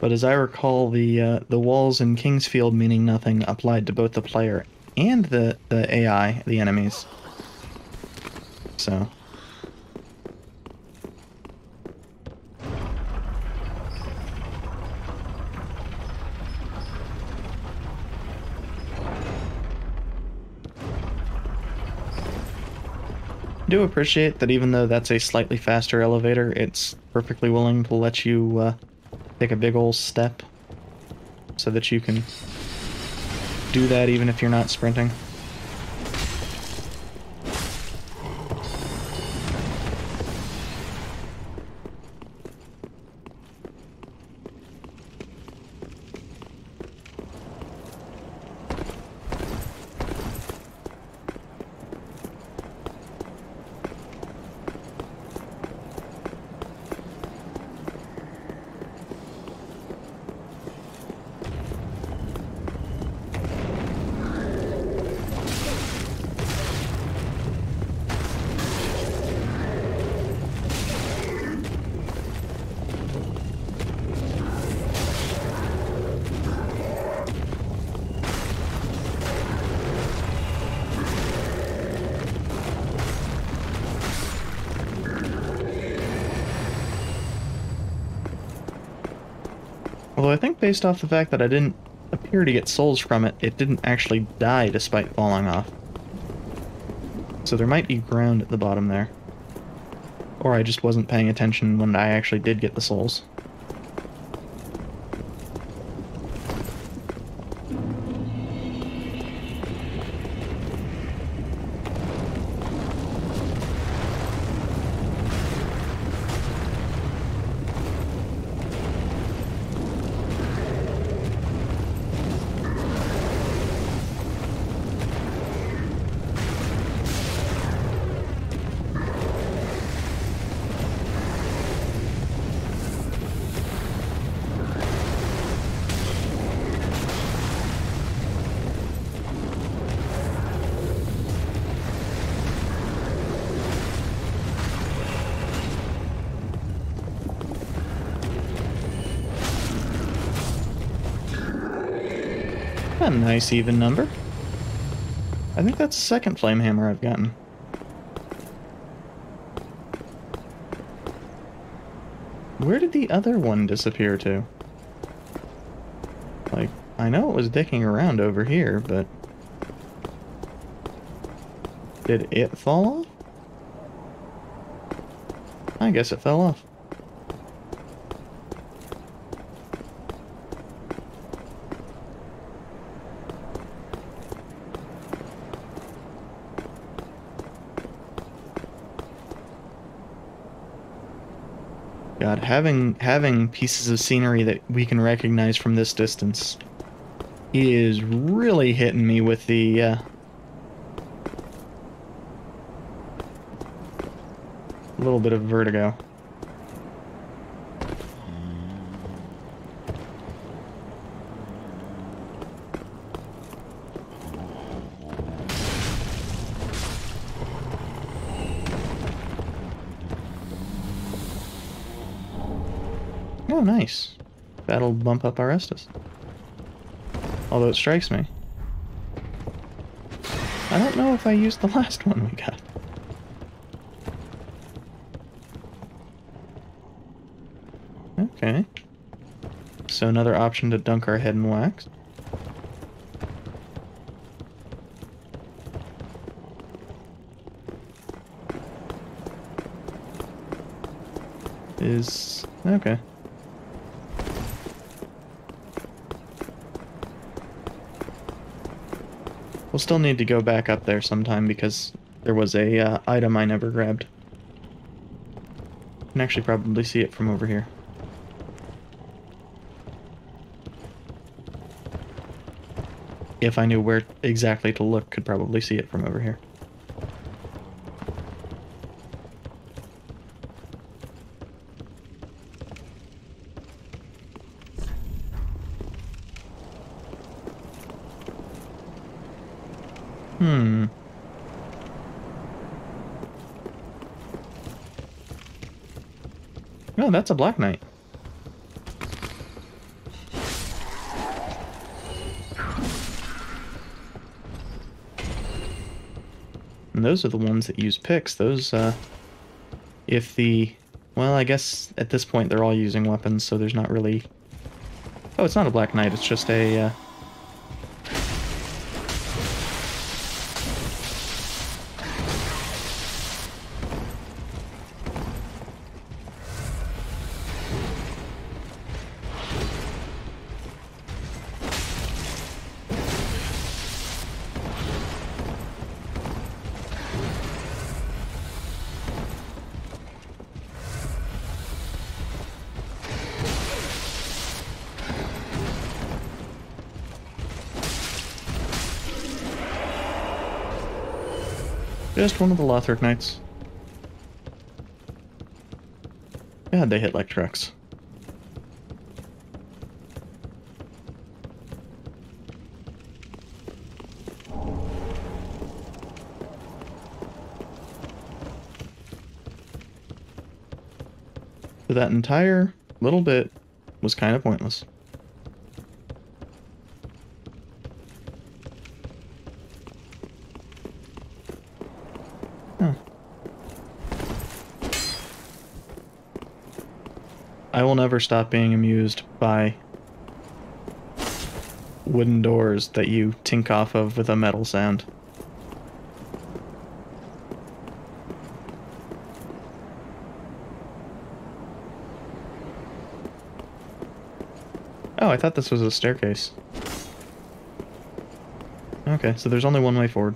But as I recall, the walls in Kingsfield meaning nothing applied to both the player and the AI, the enemies. So... I do appreciate that even though that's a slightly faster elevator, it's perfectly willing to let you take a big ol' step so that you can do that even if you're not sprinting. Although I think based off the fact that I didn't appear to get souls from it, it didn't actually die despite falling off. So there might be ground at the bottom there. Or I just wasn't paying attention when I actually did get the souls. A nice even number. I think that's the second flame hammer I've gotten. Where did the other one disappear to? Like, I know it was dicking around over here, but... did it fall off? I guess it fell off. God, having pieces of scenery that we can recognize from this distance is really hitting me with the a little bit of vertigo. Oh, nice. That'll bump up our Estus. Although it strikes me, I don't know if I used the last one we got. Okay. So another option to dunk our head in wax. Is... okay. We'll still need to go back up there sometime because there was a item I never grabbed. You can actually probably see it from over here. If I knew where exactly to look, could probably see it from over here. Oh, that's a Black Knight. And those are the ones that use picks. Those, if the... well, I guess at this point they're all using weapons, so there's not really... oh, it's not a Black Knight, it's just a, just one of the Lothric Knights. God, they hit like trucks. So that entire little bit was kind of pointless. I will never stop being amused by wooden doors that you tink off of with a metal sound. Oh, I thought this was a staircase. Okay, so there's only one way forward.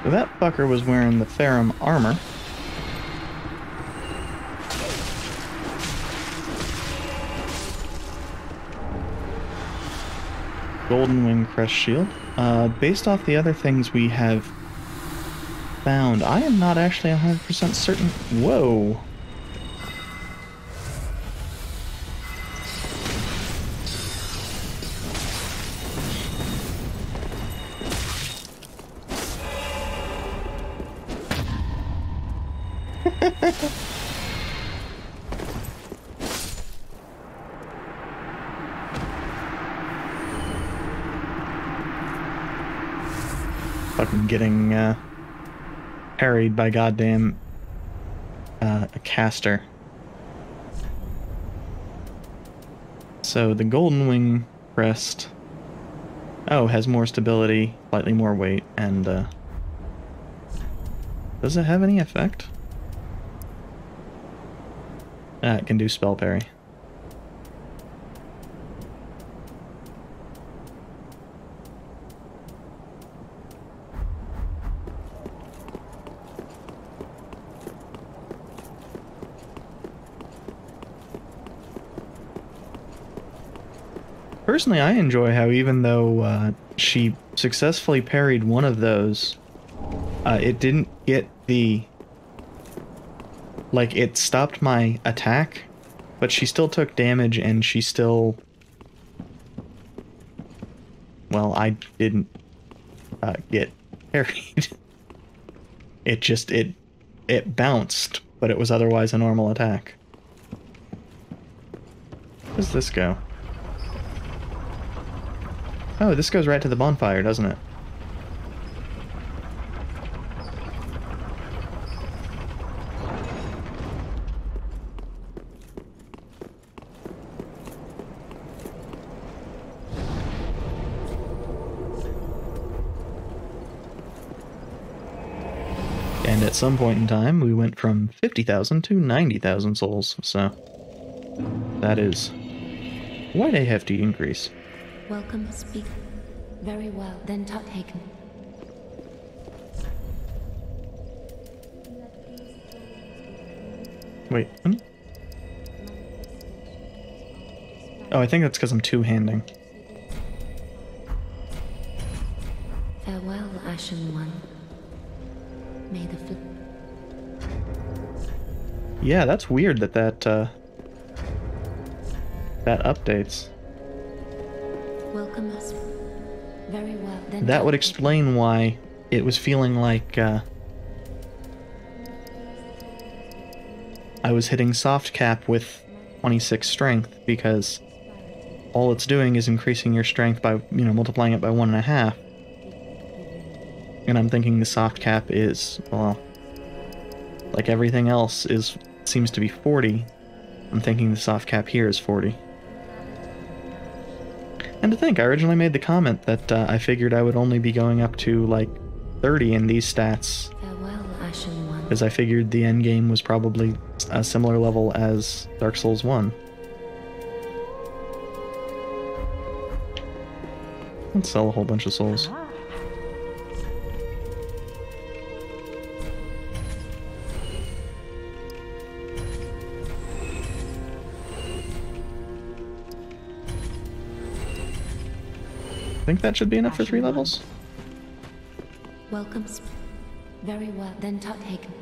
So that fucker was wearing the Ferrum armor. Golden Wing Crest Shield. Based off the other things we have found, I am not actually 100% certain. Whoa. Fucking getting parried by goddamn a caster. So the Golden Wing Crest, oh, has more stability, slightly more weight, and does it have any effect? It can do spell parry. Personally, I enjoy how even though she successfully parried one of those, it didn't get the... Like, it stopped my attack, but she still took damage and she still... Well, I didn't get parried. It just, it bounced, but it was otherwise a normal attack. Where does this go? Oh, this goes right to the bonfire, doesn't it? And at some point in time, we went from 50,000 to 90,000 souls, so that is quite a hefty increase. Welcome, speak. Very well, then taken. Wait, Oh, I think that's because I'm two-handing. Farewell, Ashen One. May the flip. Yeah, that's weird that that updates. Welcome us. Very well, then That would explain why it was feeling like I was hitting soft cap with 26 strength, because all it's doing is increasing your strength by, you know, multiplying it by 1.5. And I'm thinking the soft cap is, well, like everything else seems to be 40. I'm thinking the soft cap here is 40. And to think, I originally made the comment that I figured I would only be going up to, like, 30 in these stats. Farewell, Ashen One. Because I figured the end game was probably a similar level as Dark Souls 1. Let's sell a whole bunch of souls. I think that should be enough for 3 levels. Welcome. Very well, then taken.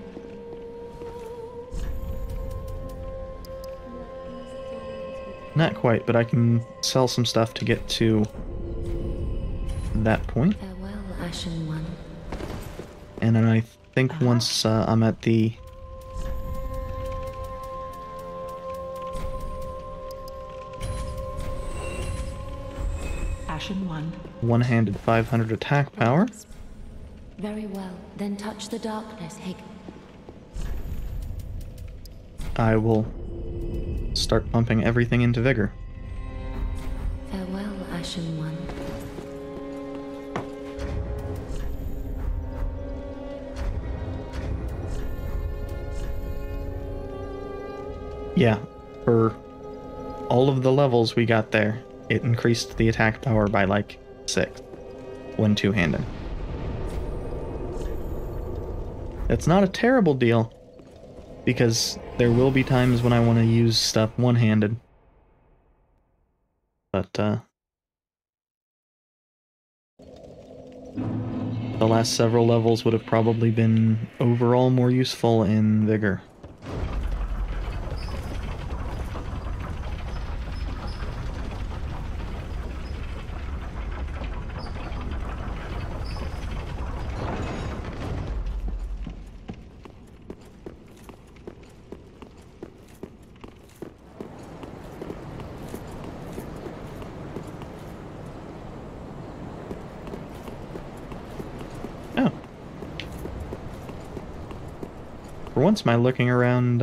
Not quite, but I can sell some stuff to get to that point. Farewell, Ashen One. And then I think once I'm at the... Ashen One. One-handed 500 attack power. Very well, then touch the darkness, Hagen. I will start pumping everything into vigor. Farewell, Ashen One. Yeah, for all of the levels we got there, it increased the attack power by like 6 when two-handed. It's not a terrible deal, because there will be times when I want to use stuff one-handed. But, the last several levels would have probably been overall more useful in Vigor. Oh. For once, my looking around,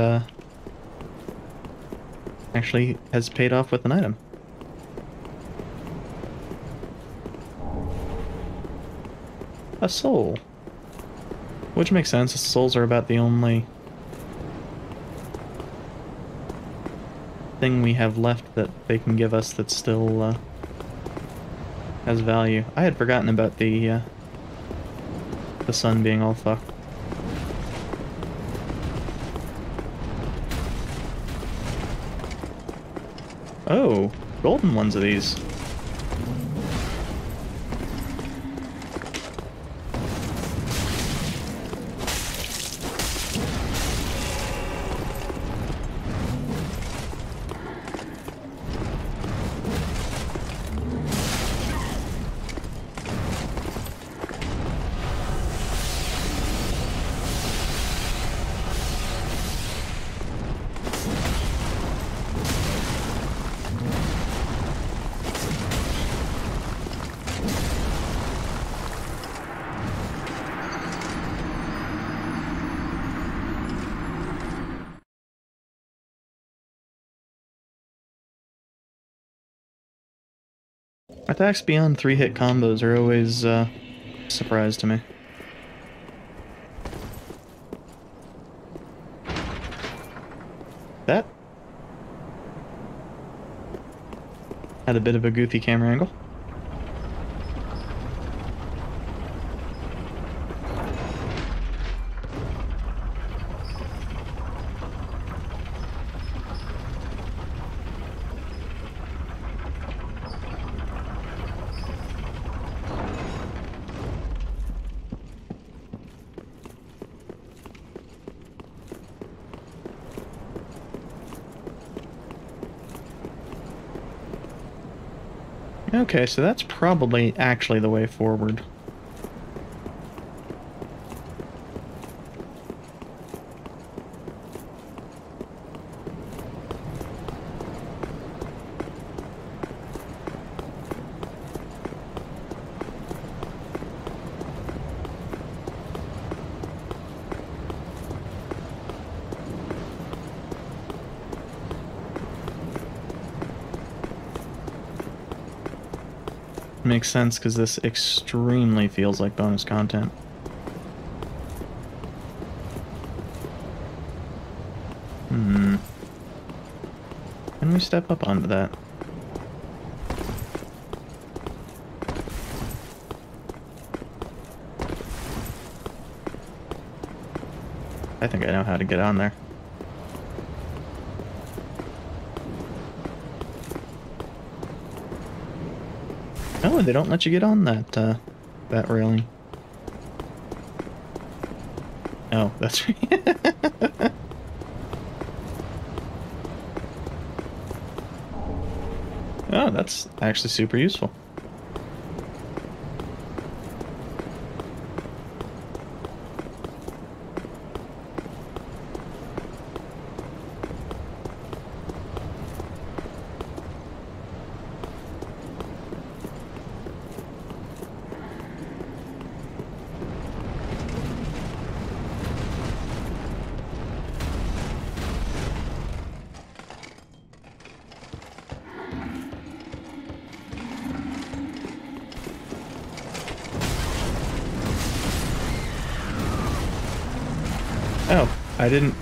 actually has paid off with an item. A soul. Which makes sense, souls are about the only thing we have left that they can give us that still, has value. I had forgotten about the sun being all fucked. Oh, golden ones of these. Attacks beyond 3-hit combos are always a surprise to me. That had a bit of a goofy camera angle. Okay, so that's probably actually the way forward. Makes sense, because this extremely feels like bonus content. Can we step up onto that? I think I know how to get on there. Oh, they don't let you get on that, that railing. Oh, that's right. Oh, that's actually super useful. Oh, I didn't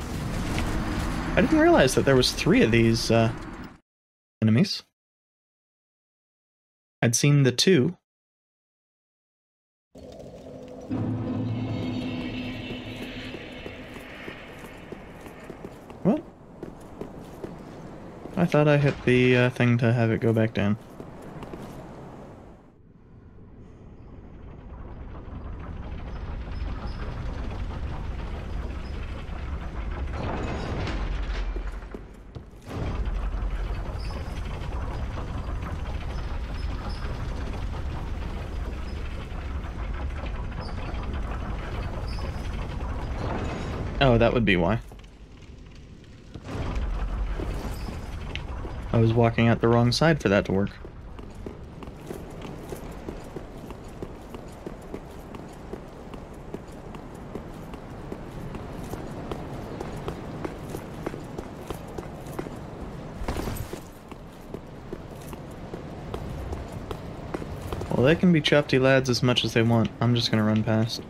realize that there was 3 of these enemies. I'd seen the 2. I thought I hit the thing to have it go back down. Oh, that would be why. I was walking out the wrong side for that to work. Well, they can be chopty lads as much as they want. I'm just gonna run past.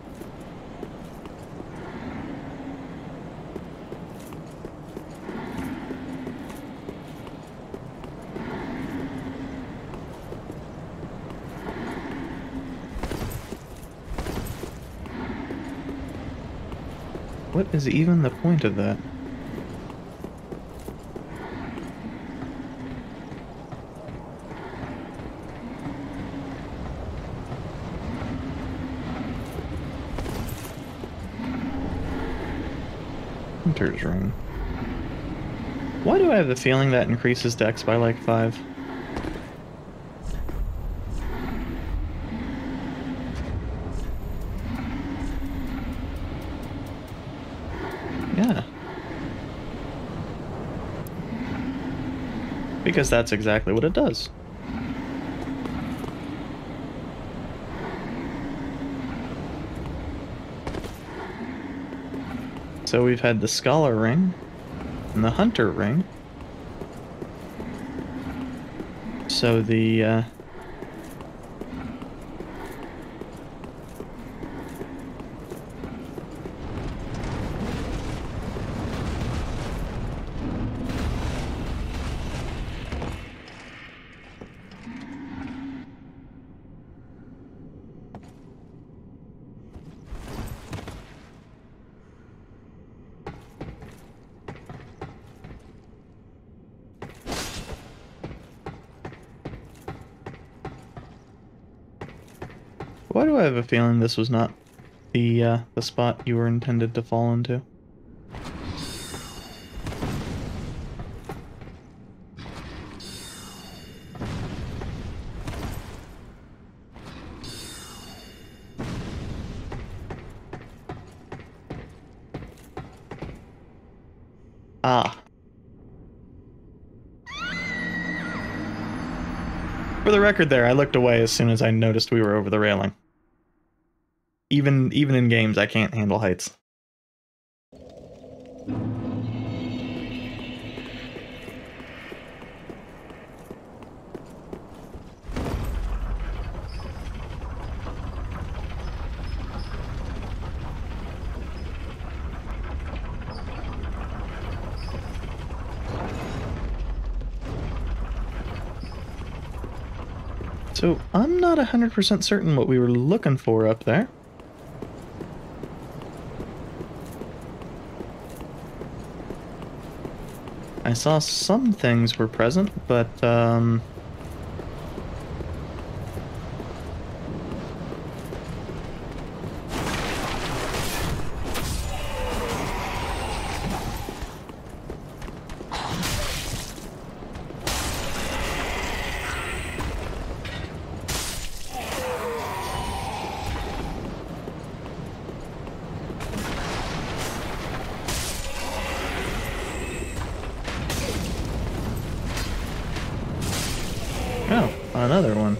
What is even the point of that? Hunter's ring. Why do I have the feeling that increases dex by like 5? Yeah. Because that's exactly what it does. So we've had the Scholar ring and the Hunter ring. So the why do I have a feeling this was not the spot you were intended to fall into? Ah. For the record there, I looked away as soon as I noticed we were over the railing. Even in games, I can't handle heights. So, I'm not 100% certain what we were looking for up there. I saw some things were present, but, oh, another one.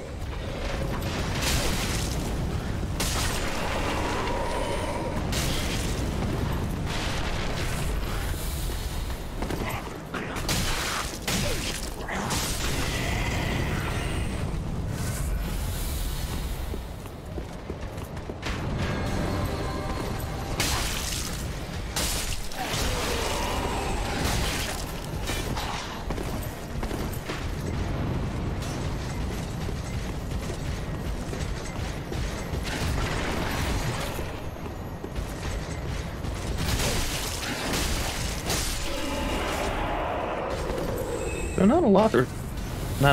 So not a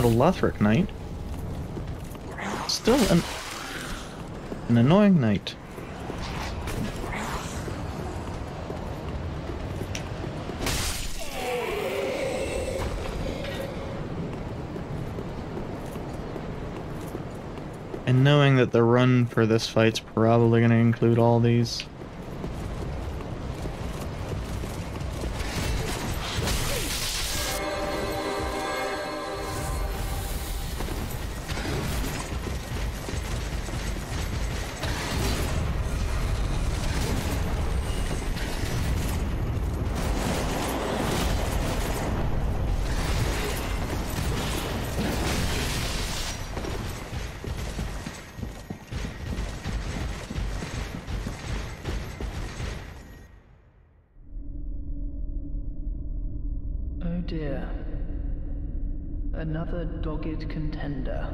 Lothric knight. Still an annoying knight. And knowing that the run for this fight's probably going to include all these. Oh dear. Another dogged contender.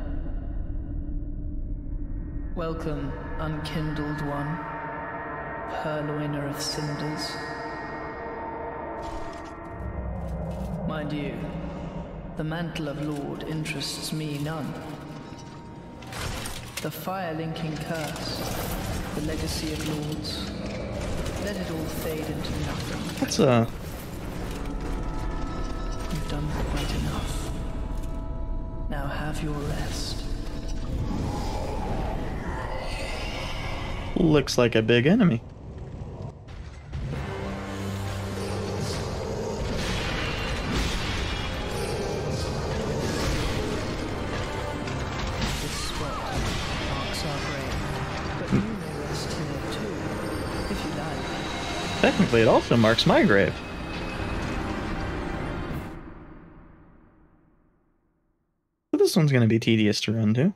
Welcome, unkindled one, purloiner of cinders. Mind you, the mantle of Lord interests me none. The fire-linking curse, the legacy of lords, let it all fade into nothing. That's You've done quite enough. Now have your rest. looks like a big enemy. Technically, it also marks my grave. But this one's going to be tedious to run to.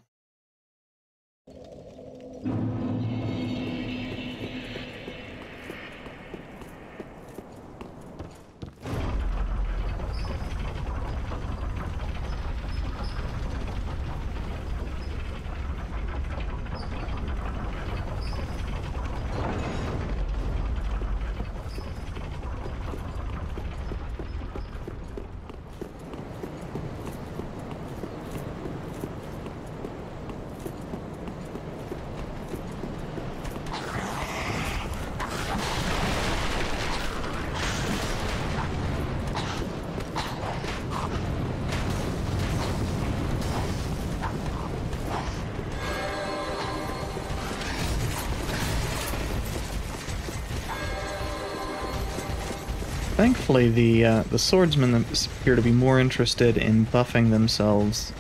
Thankfully, the swordsmen appear to be more interested in buffing themselves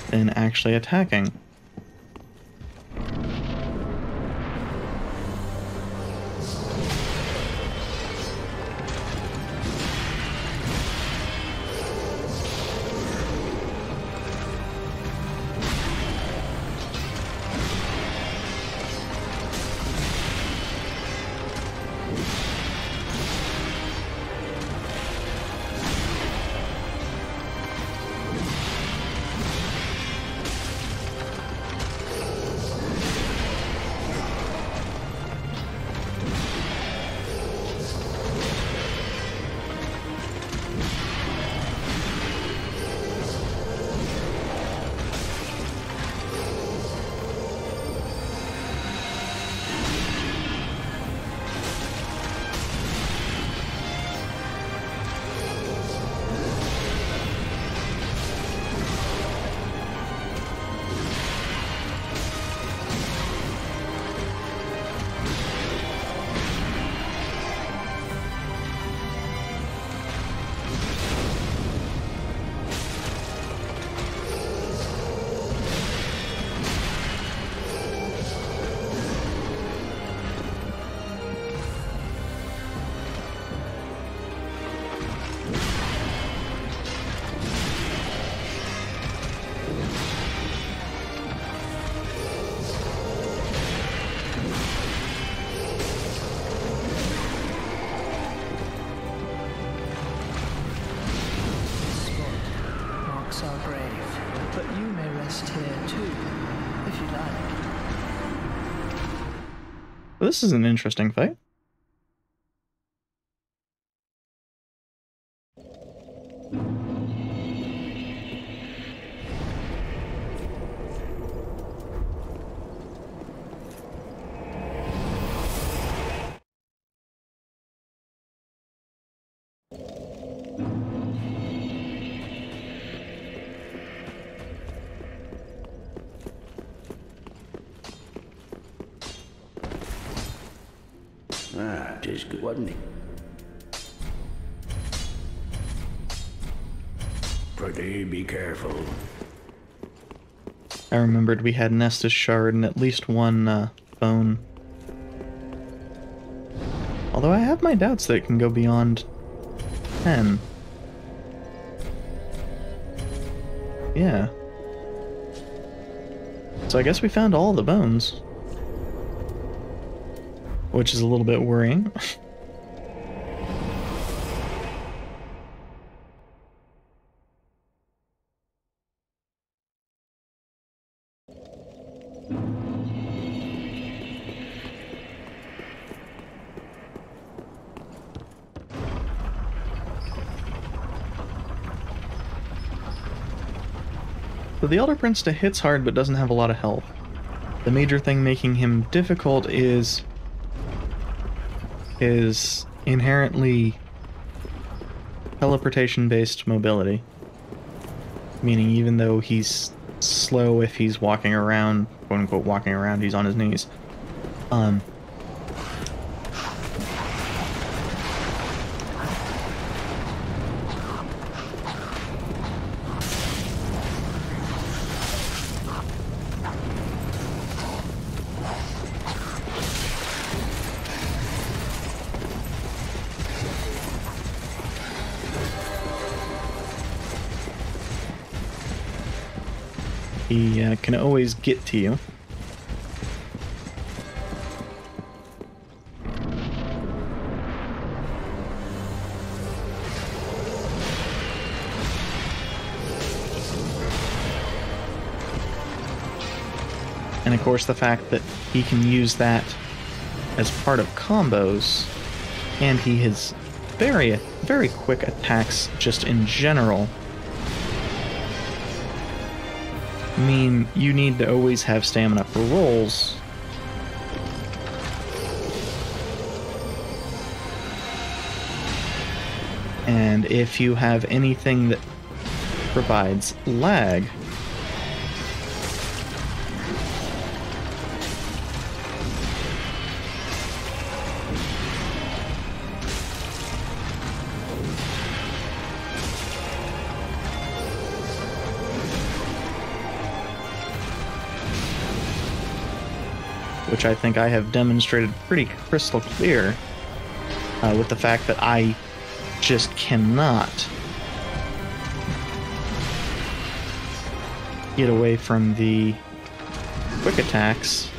than actually attacking. This is an interesting fight. Ah, 'tis good, wasn't it? Pretty be careful. I remembered we had Nesta's shard and at least one bone. Although I have my doubts that it can go beyond 10. Yeah. So I guess we found all the bones. Which is a little bit worrying. So the Elder Prince hits hard but doesn't have a lot of health. The major thing making him difficult is his inherently teleportation-based mobility. Meaning even though he's slow if he's walking around, quote-unquote walking around, he's on his knees. He can always get to you. And of course the fact that he can use that as part of combos, and he has very, very quick attacks just in general, mean you need to always have stamina for rolls. And if you have anything that provides lag, which I think I have demonstrated pretty crystal clear with the fact that I just cannot get away from the quick attacks.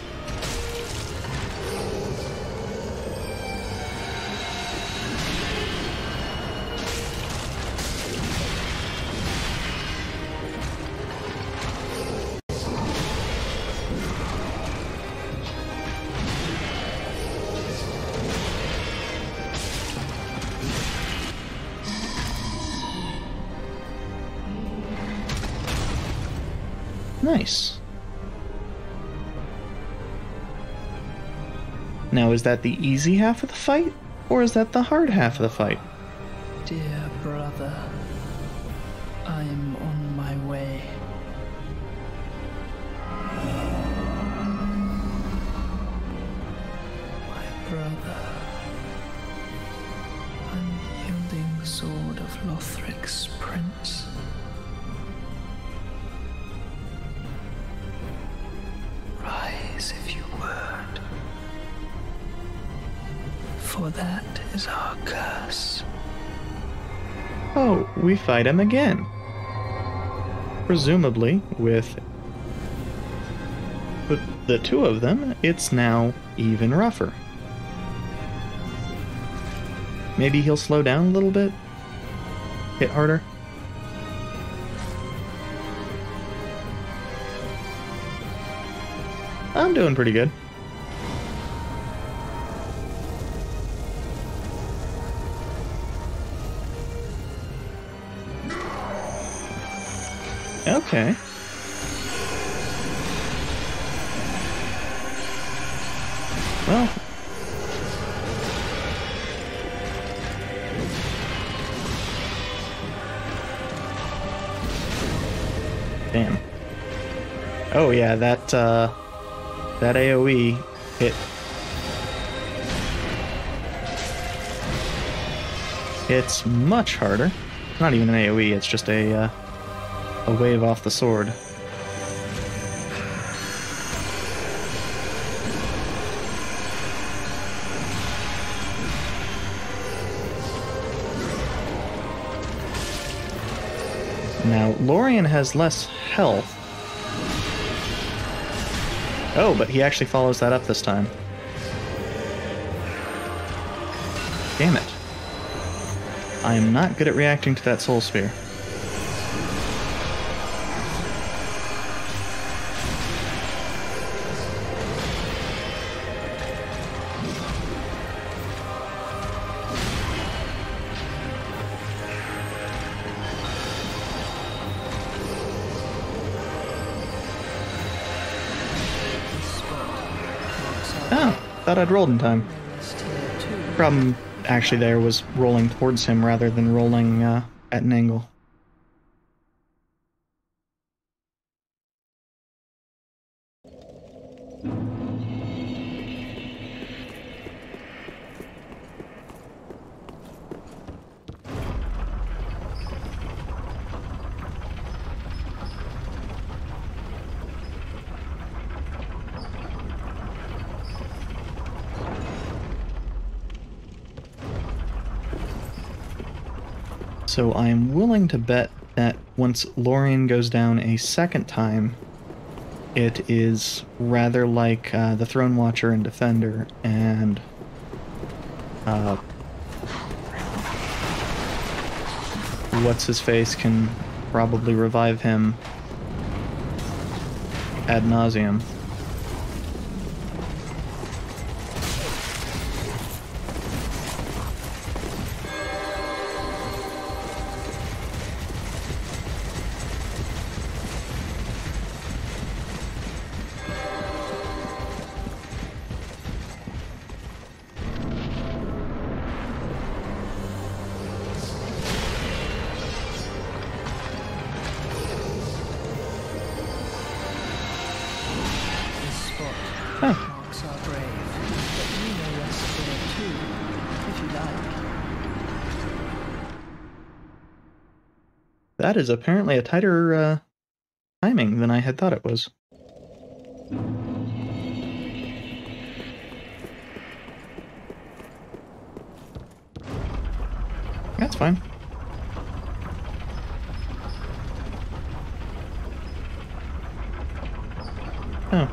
Nice. Now, is that the easy half of the fight, or is that the hard half of the fight? Dear brother, I am on my way. My brother, unyielding sword of Lothric's prince. Rise if you would, for that is our curse. Oh, we fight him again. Presumably, with the two of them, it's now even rougher. Maybe he'll slow down a little bit? Hit harder? I'm doing pretty good. Okay. Well. Damn. Oh yeah, that AoE hit It's much harder. Not even an AoE, it's just a wave off the sword. Now, Lorian has less health. Oh, but he actually follows that up this time. Damn it. I am not good at reacting to that soul sphere. Oh, thought I'd rolled in time. Problem actually there was rolling towards him rather than rolling at an angle. So I am willing to bet that once Lorian goes down a second time, it is rather like the Throne Watcher and Defender, and what's-his-face can probably revive him ad nauseum. That is apparently a tighter timing than I had thought it was. That's fine. Oh.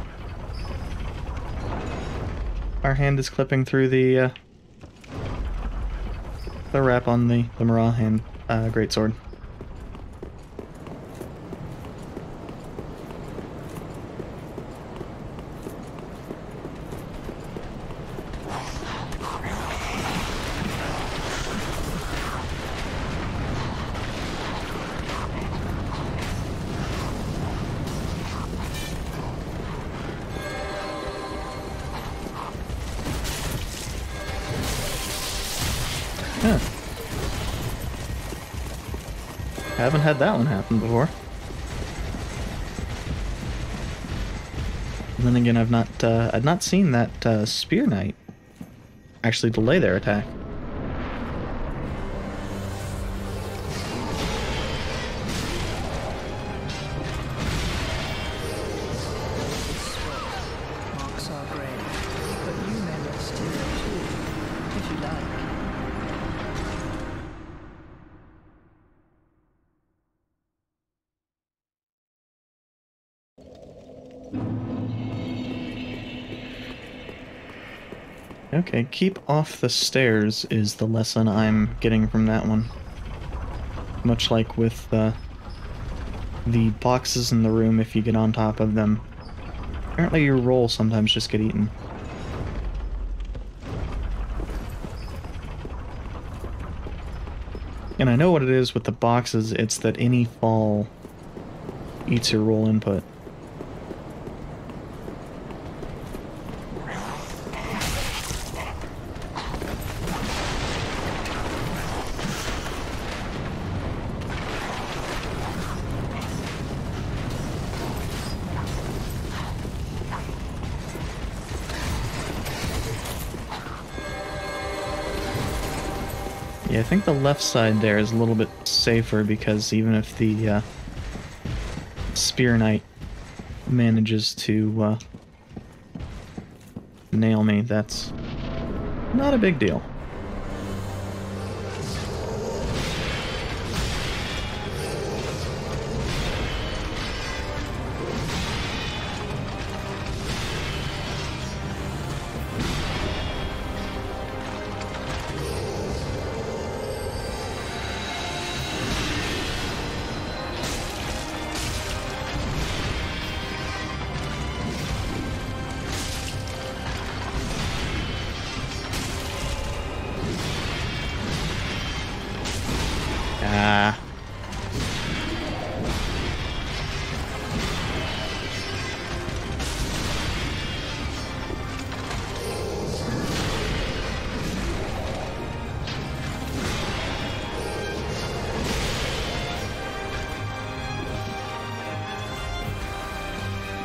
Our hand is clipping through the wrap on the Marah hand greatsword. Yeah. Haven't had that one happen before. And then again, I've not seen that Spear Knight actually delay their attack. Marks our grave, but you may rest here too, if you like. Okay, keep off the stairs is the lesson I'm getting from that one. Much like with the boxes in the room, if you get on top of them, apparently your rolls sometimes just get eaten. And I know what it is with the boxes, it's that any fall eats your roll input. Yeah, I think the left side there is a little bit safer because even if the Spear Knight manages to nail me, that's not a big deal. Ah.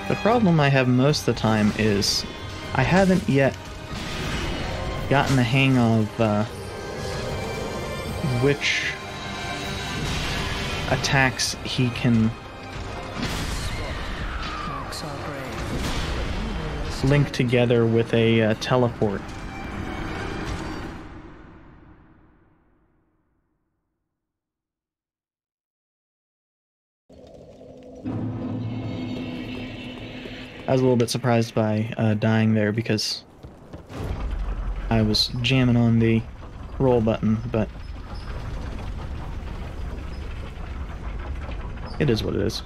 The problem I have most of the time is I haven't yet gotten the hang of which attacks he can link together with a teleport. I was a little bit surprised by dying there because I was jamming on the roll button, but it is what it is.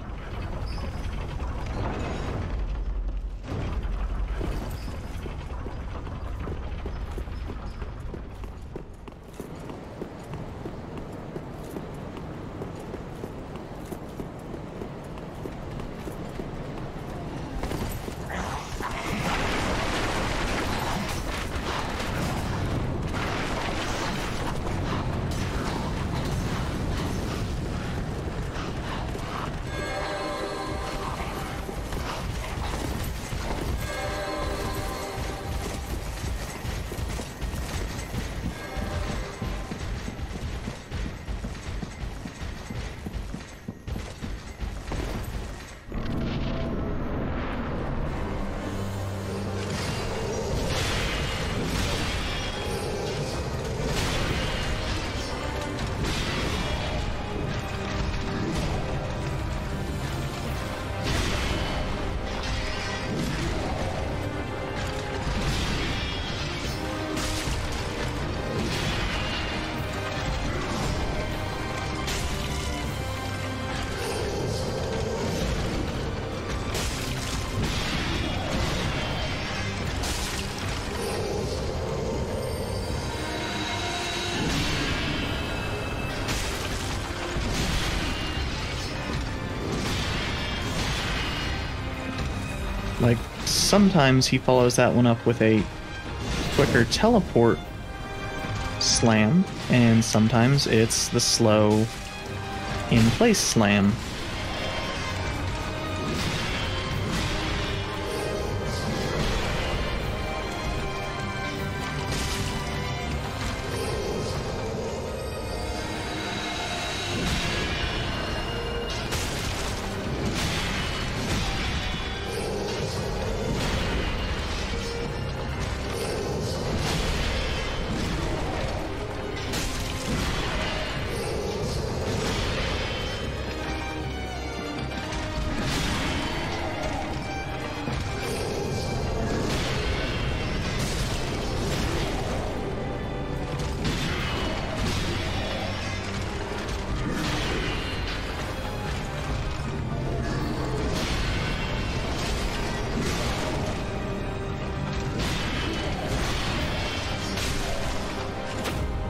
Like, sometimes he follows that one up with a quicker teleport slam, and sometimes it's the slow in-place slam.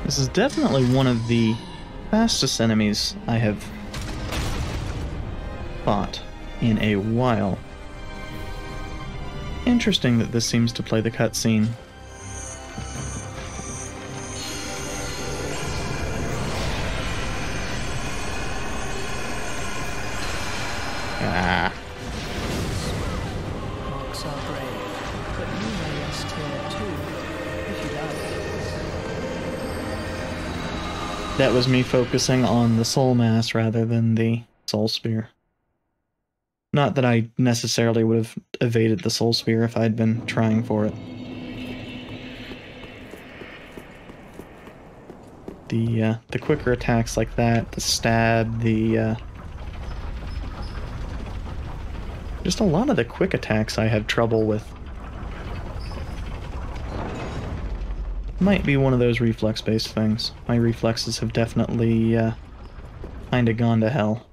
This is definitely one of the fastest enemies I have fought in a while. Interesting that this seems to play the cutscene. Ah. Marks are brave, but you may rest here too, if you like. That was me focusing on the soul mass rather than the soul spear. Not that I necessarily would have evaded the soul spear if I'd been trying for it. The quicker attacks like that, the stab, just a lot of the quick attacks I have trouble with. Might be one of those reflex-based things. My reflexes have definitely, kinda gone to hell.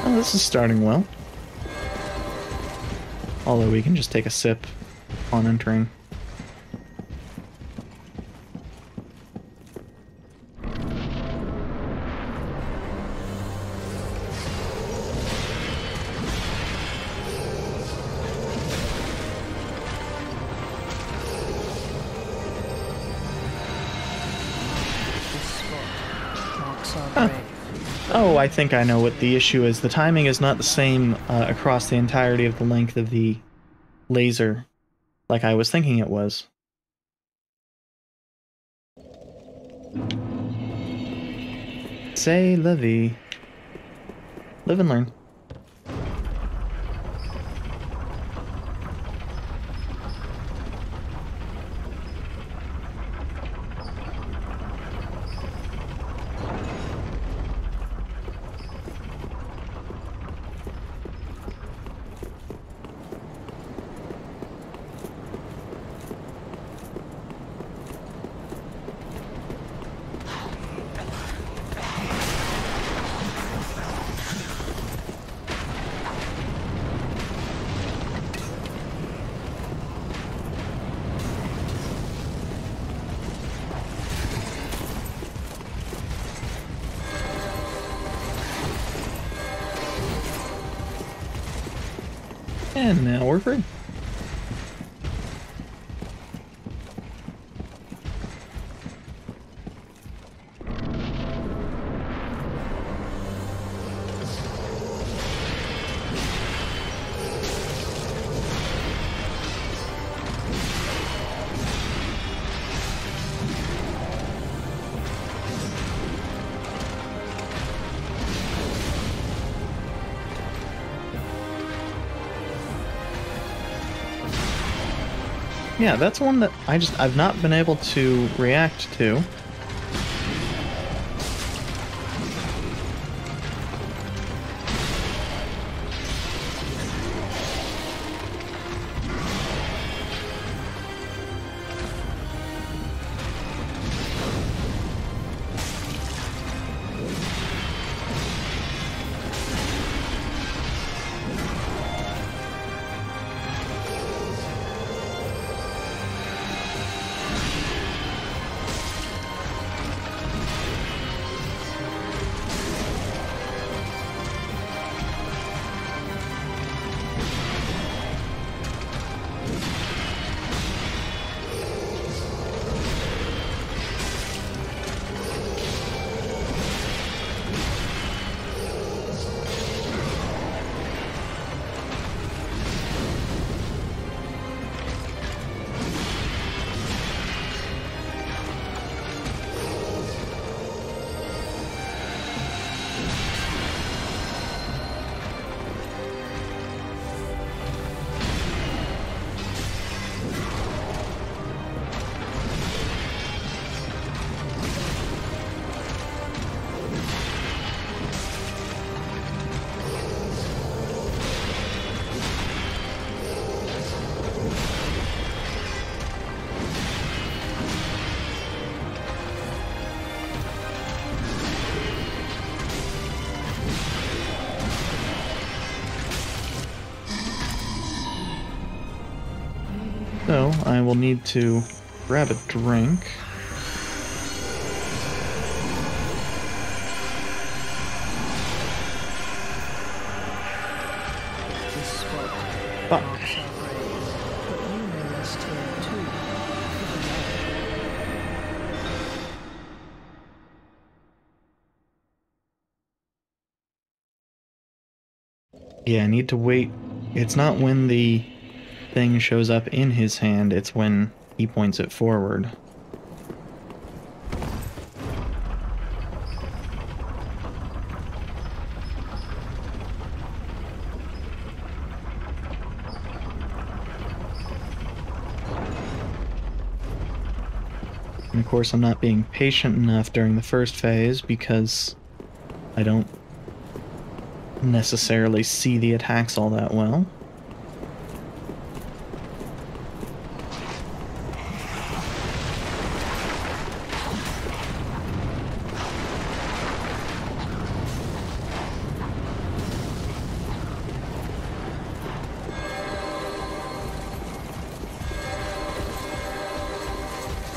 Oh, this is starting well. Although we can just take a sip on entering. Oh, I think I know what the issue is. The timing is not the same across the entirety of the length of the laser, like I was thinking it was. C'est la vie. Live and learn. And now we're free. Yeah, that's one that I've not been able to react to. So, I will need to grab a drink. Yeah, I need to wait. It's not when the thing shows up in his hand, it's when he points it forward. And of course, I'm not being patient enough during the first phase because I don't necessarily see the attacks all that well.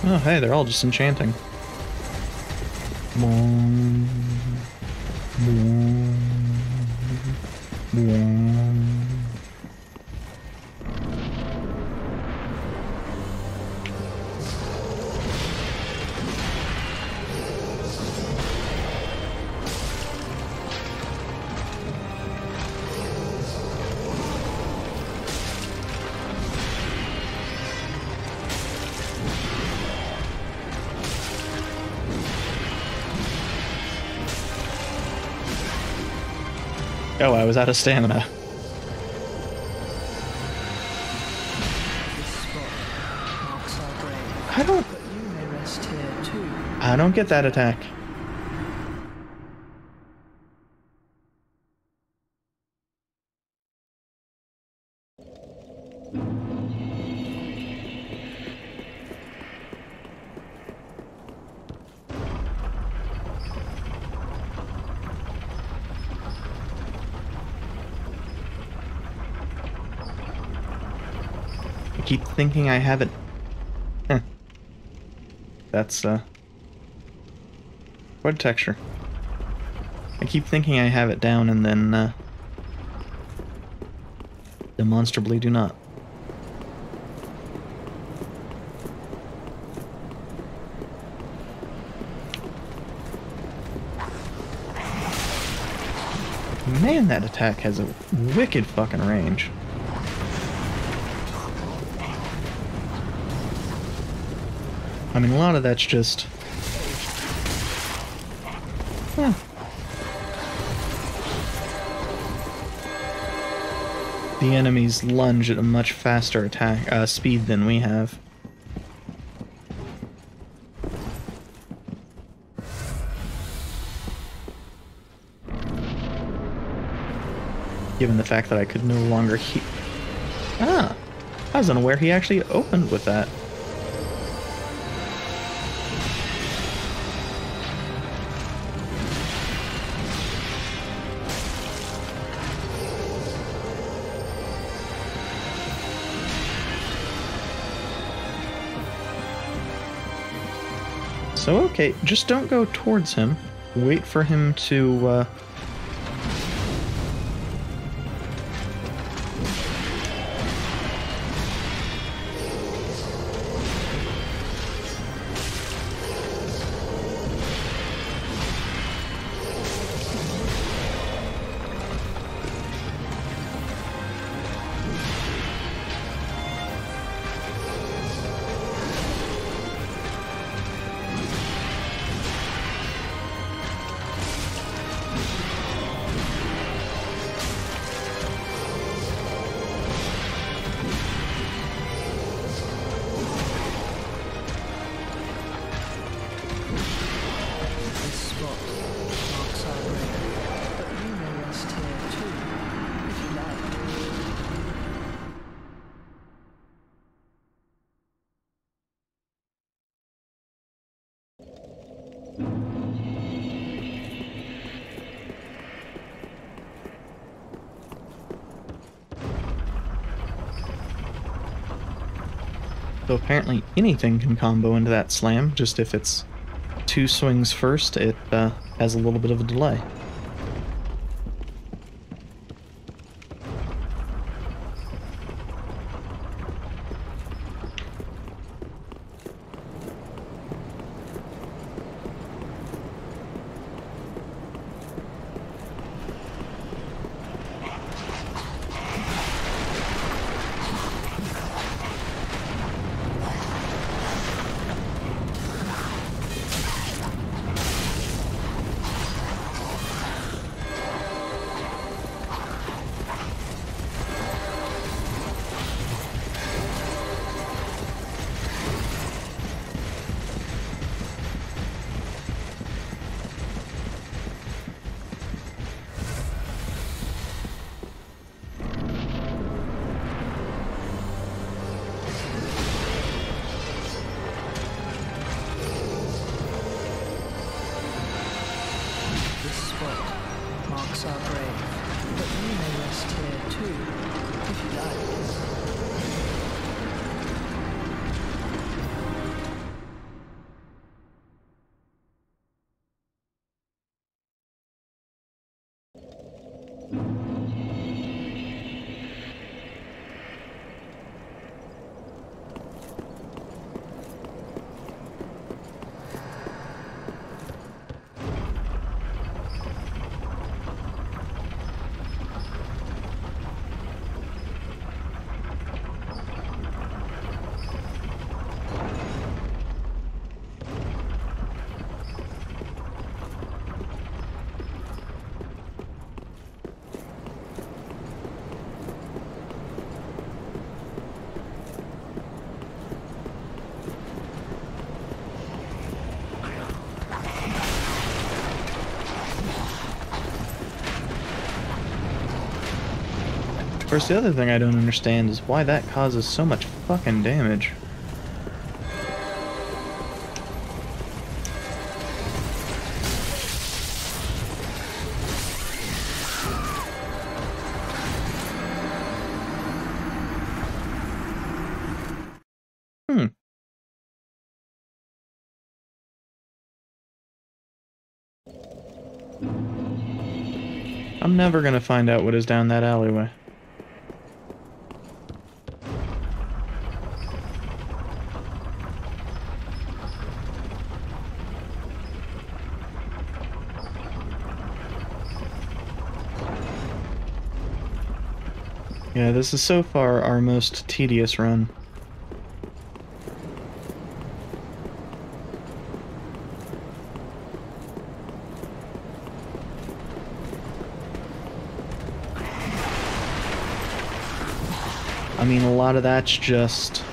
Oh, hey, they're all just enchanting. Boom. Boom. Boom. Oh, I was out of stamina. I don't... But you may rest here too. I don't get that attack. I keep thinking I have it. Huh. That's, what texture? I keep thinking I have it down and then, demonstrably do not. Man, that attack has a wicked fucking range. I mean, a lot of that's just... Huh. The enemies lunge at a much faster attack speed than we have. Given the fact that I could no longer Ah! I was unaware he actually opened with that. So, okay, just don't go towards him. Wait for him to, So apparently anything can combo into that slam, just if it's 2 swings first, it has a little bit of a delay. marks our grave, but you may rest here too, if you like. Of course, the other thing I don't understand is why that causes so much fucking damage. I'm never gonna find out what is down that alleyway. Yeah, this is so far our most tedious run. I mean, a lot of that's just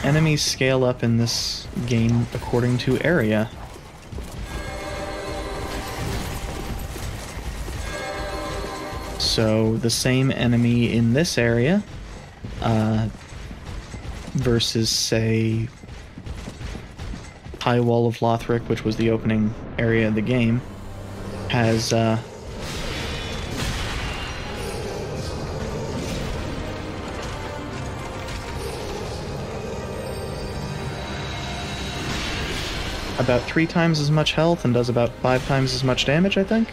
enemies scale up in this game according to area. So the same enemy in this area versus, say, High Wall of Lothric, which was the opening area of the game, has about 3 times as much health and does about 5 times as much damage, I think.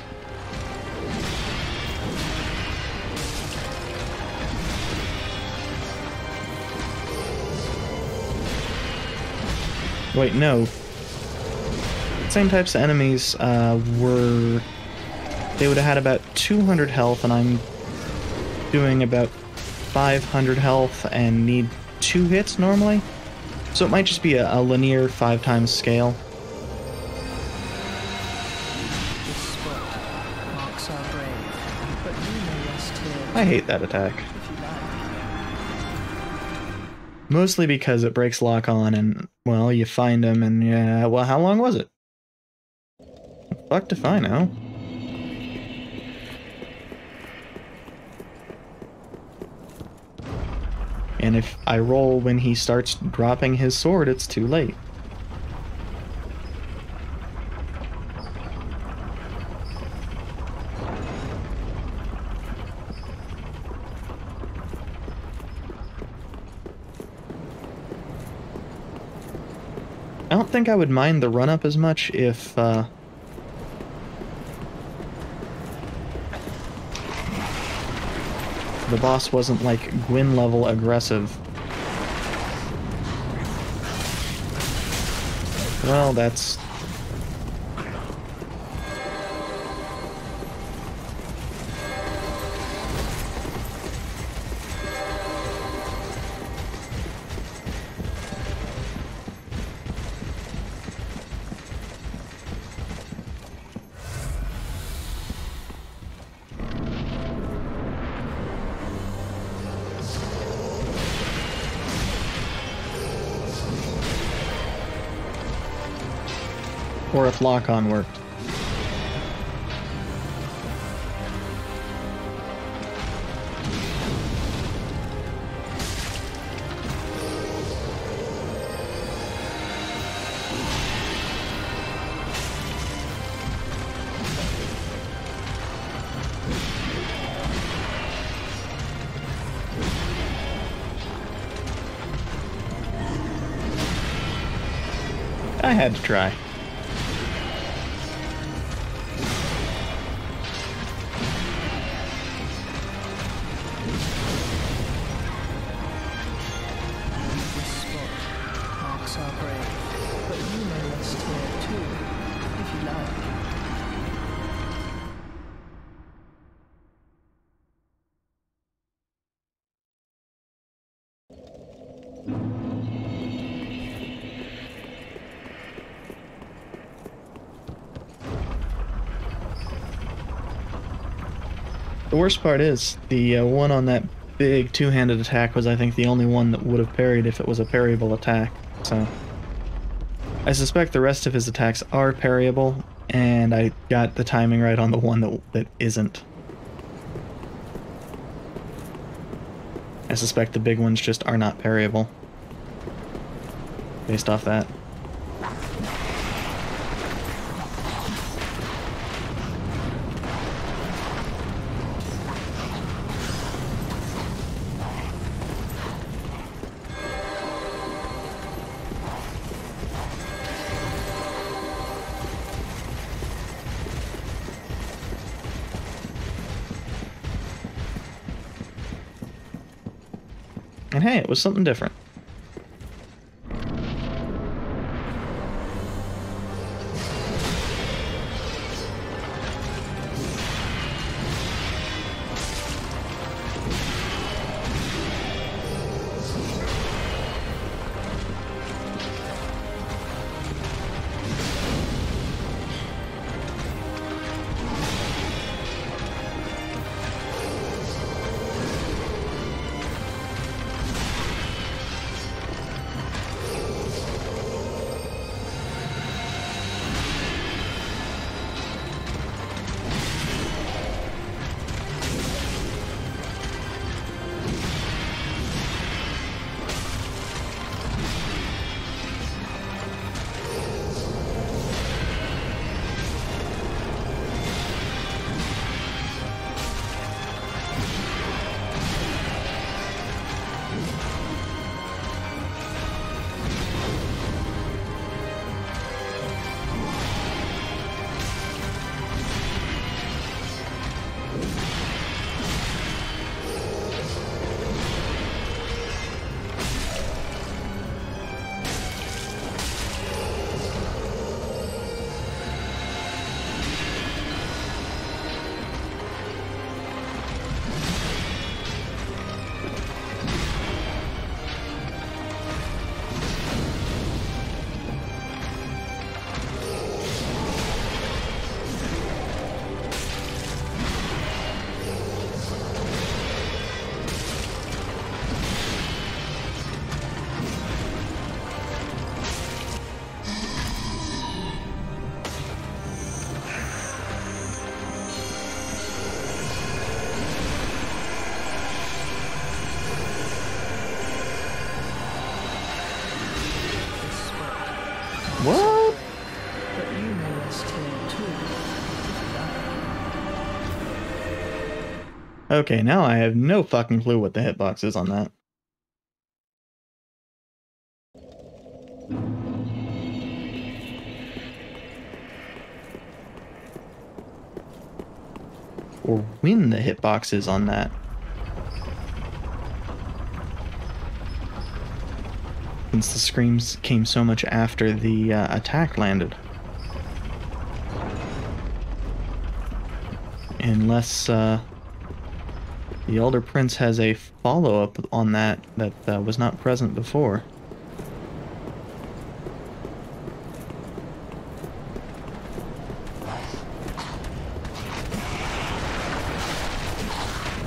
Wait, no. Same types of enemies they would have had about 200 health, and I'm doing about 500 health and need 2 hits normally. So it might just be a linear 5 times scale. I hate that attack. Mostly because it breaks lock on and, well, you find him and, yeah, well, how long was it? Fucked if I know. And if I roll when he starts dropping his sword, it's too late. I don't think I would mind the run-up as much if, the boss wasn't, like, Gwyn-level aggressive. Well, that's... or if lock-on worked. I had to try. This spot marks our grave, but you may rest here too, if you like. The worst part is, the one on that big two-handed attack was, I think, the only one that would have parried if it was a parryable attack, so... I suspect the rest of his attacks are parryable, and I got the timing right on the one that isn't. I suspect the big ones just are not parryable. Based off that. And hey, it was something different. What? But you may rest here too. Okay, now I have no fucking clue what the hitbox is on that. Or when the hitbox is on that. Since the screams came so much after the attack landed. Unless the Elder Prince has a follow-up on that was not present before.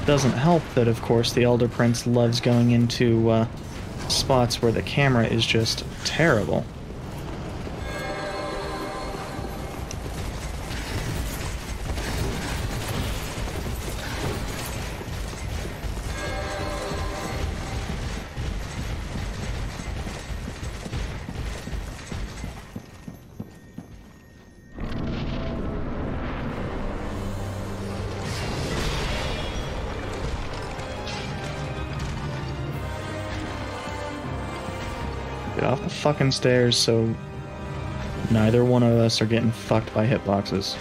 Doesn't help that, of course, the Elder Prince loves going into spots where the camera is just terrible. Get off the fucking stairs so Neither one of us are getting fucked by hitboxes.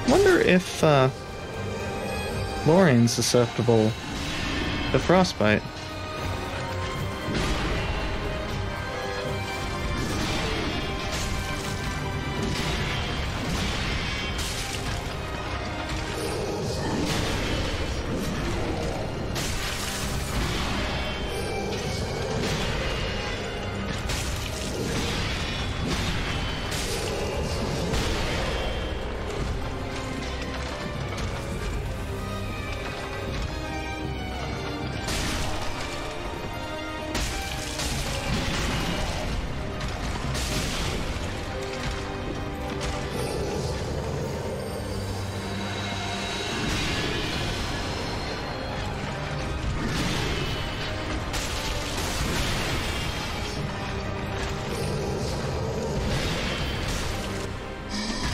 Wonder if Lorian's susceptible to frostbite.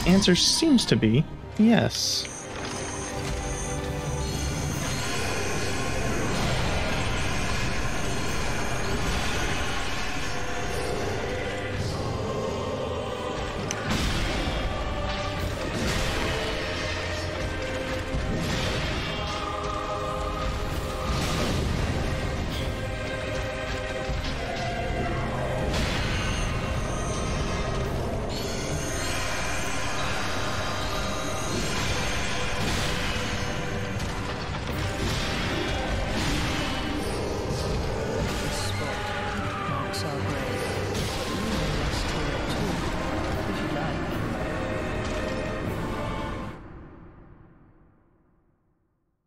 Answer seems to be yes.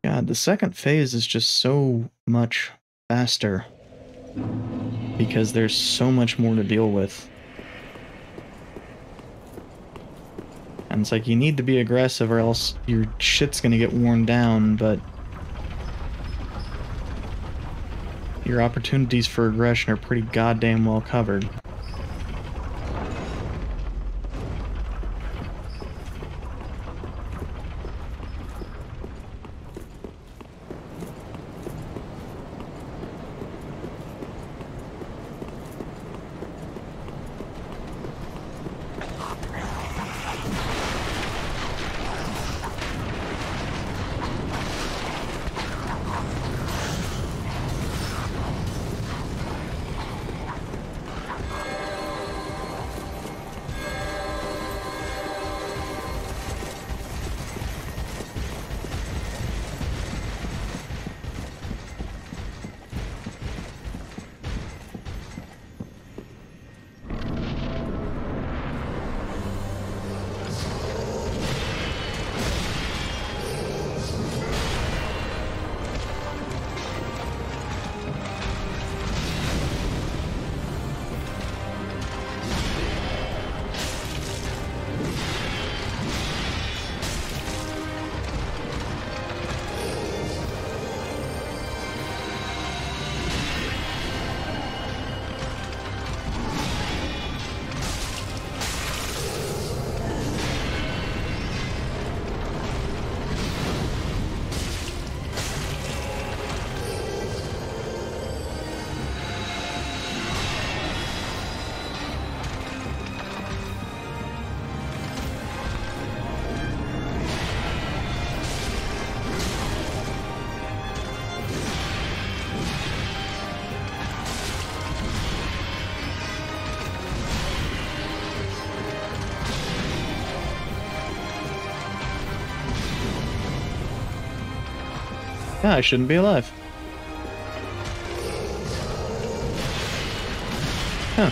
God, the second phase is just so much faster because there's so much more to deal with. And it's like you need to be aggressive or else your shit's gonna get worn down, but your opportunities for aggression are pretty goddamn well covered. Yeah, I shouldn't be alive. Huh.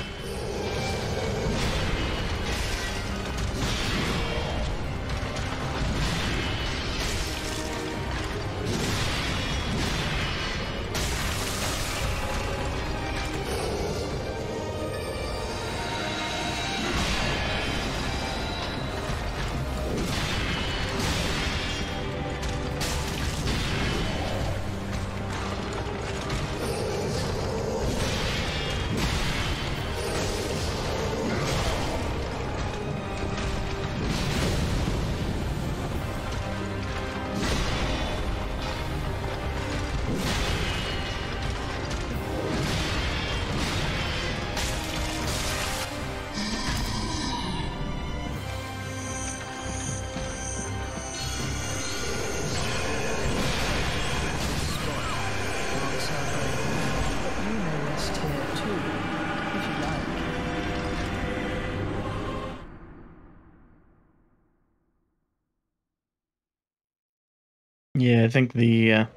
Yeah, I think the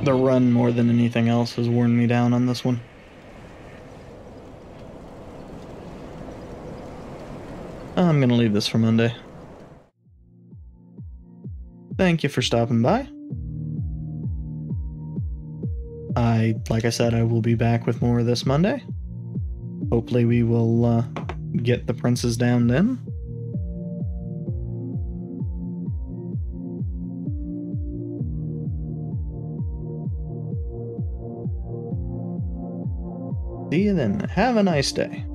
run more than anything else has worn me down on this one. I'm gonna leave this for Monday. Thank you for stopping by. Like I said, I will be back with more of this Monday. Hopefully we will get the princes down then. See you then. Have a nice day.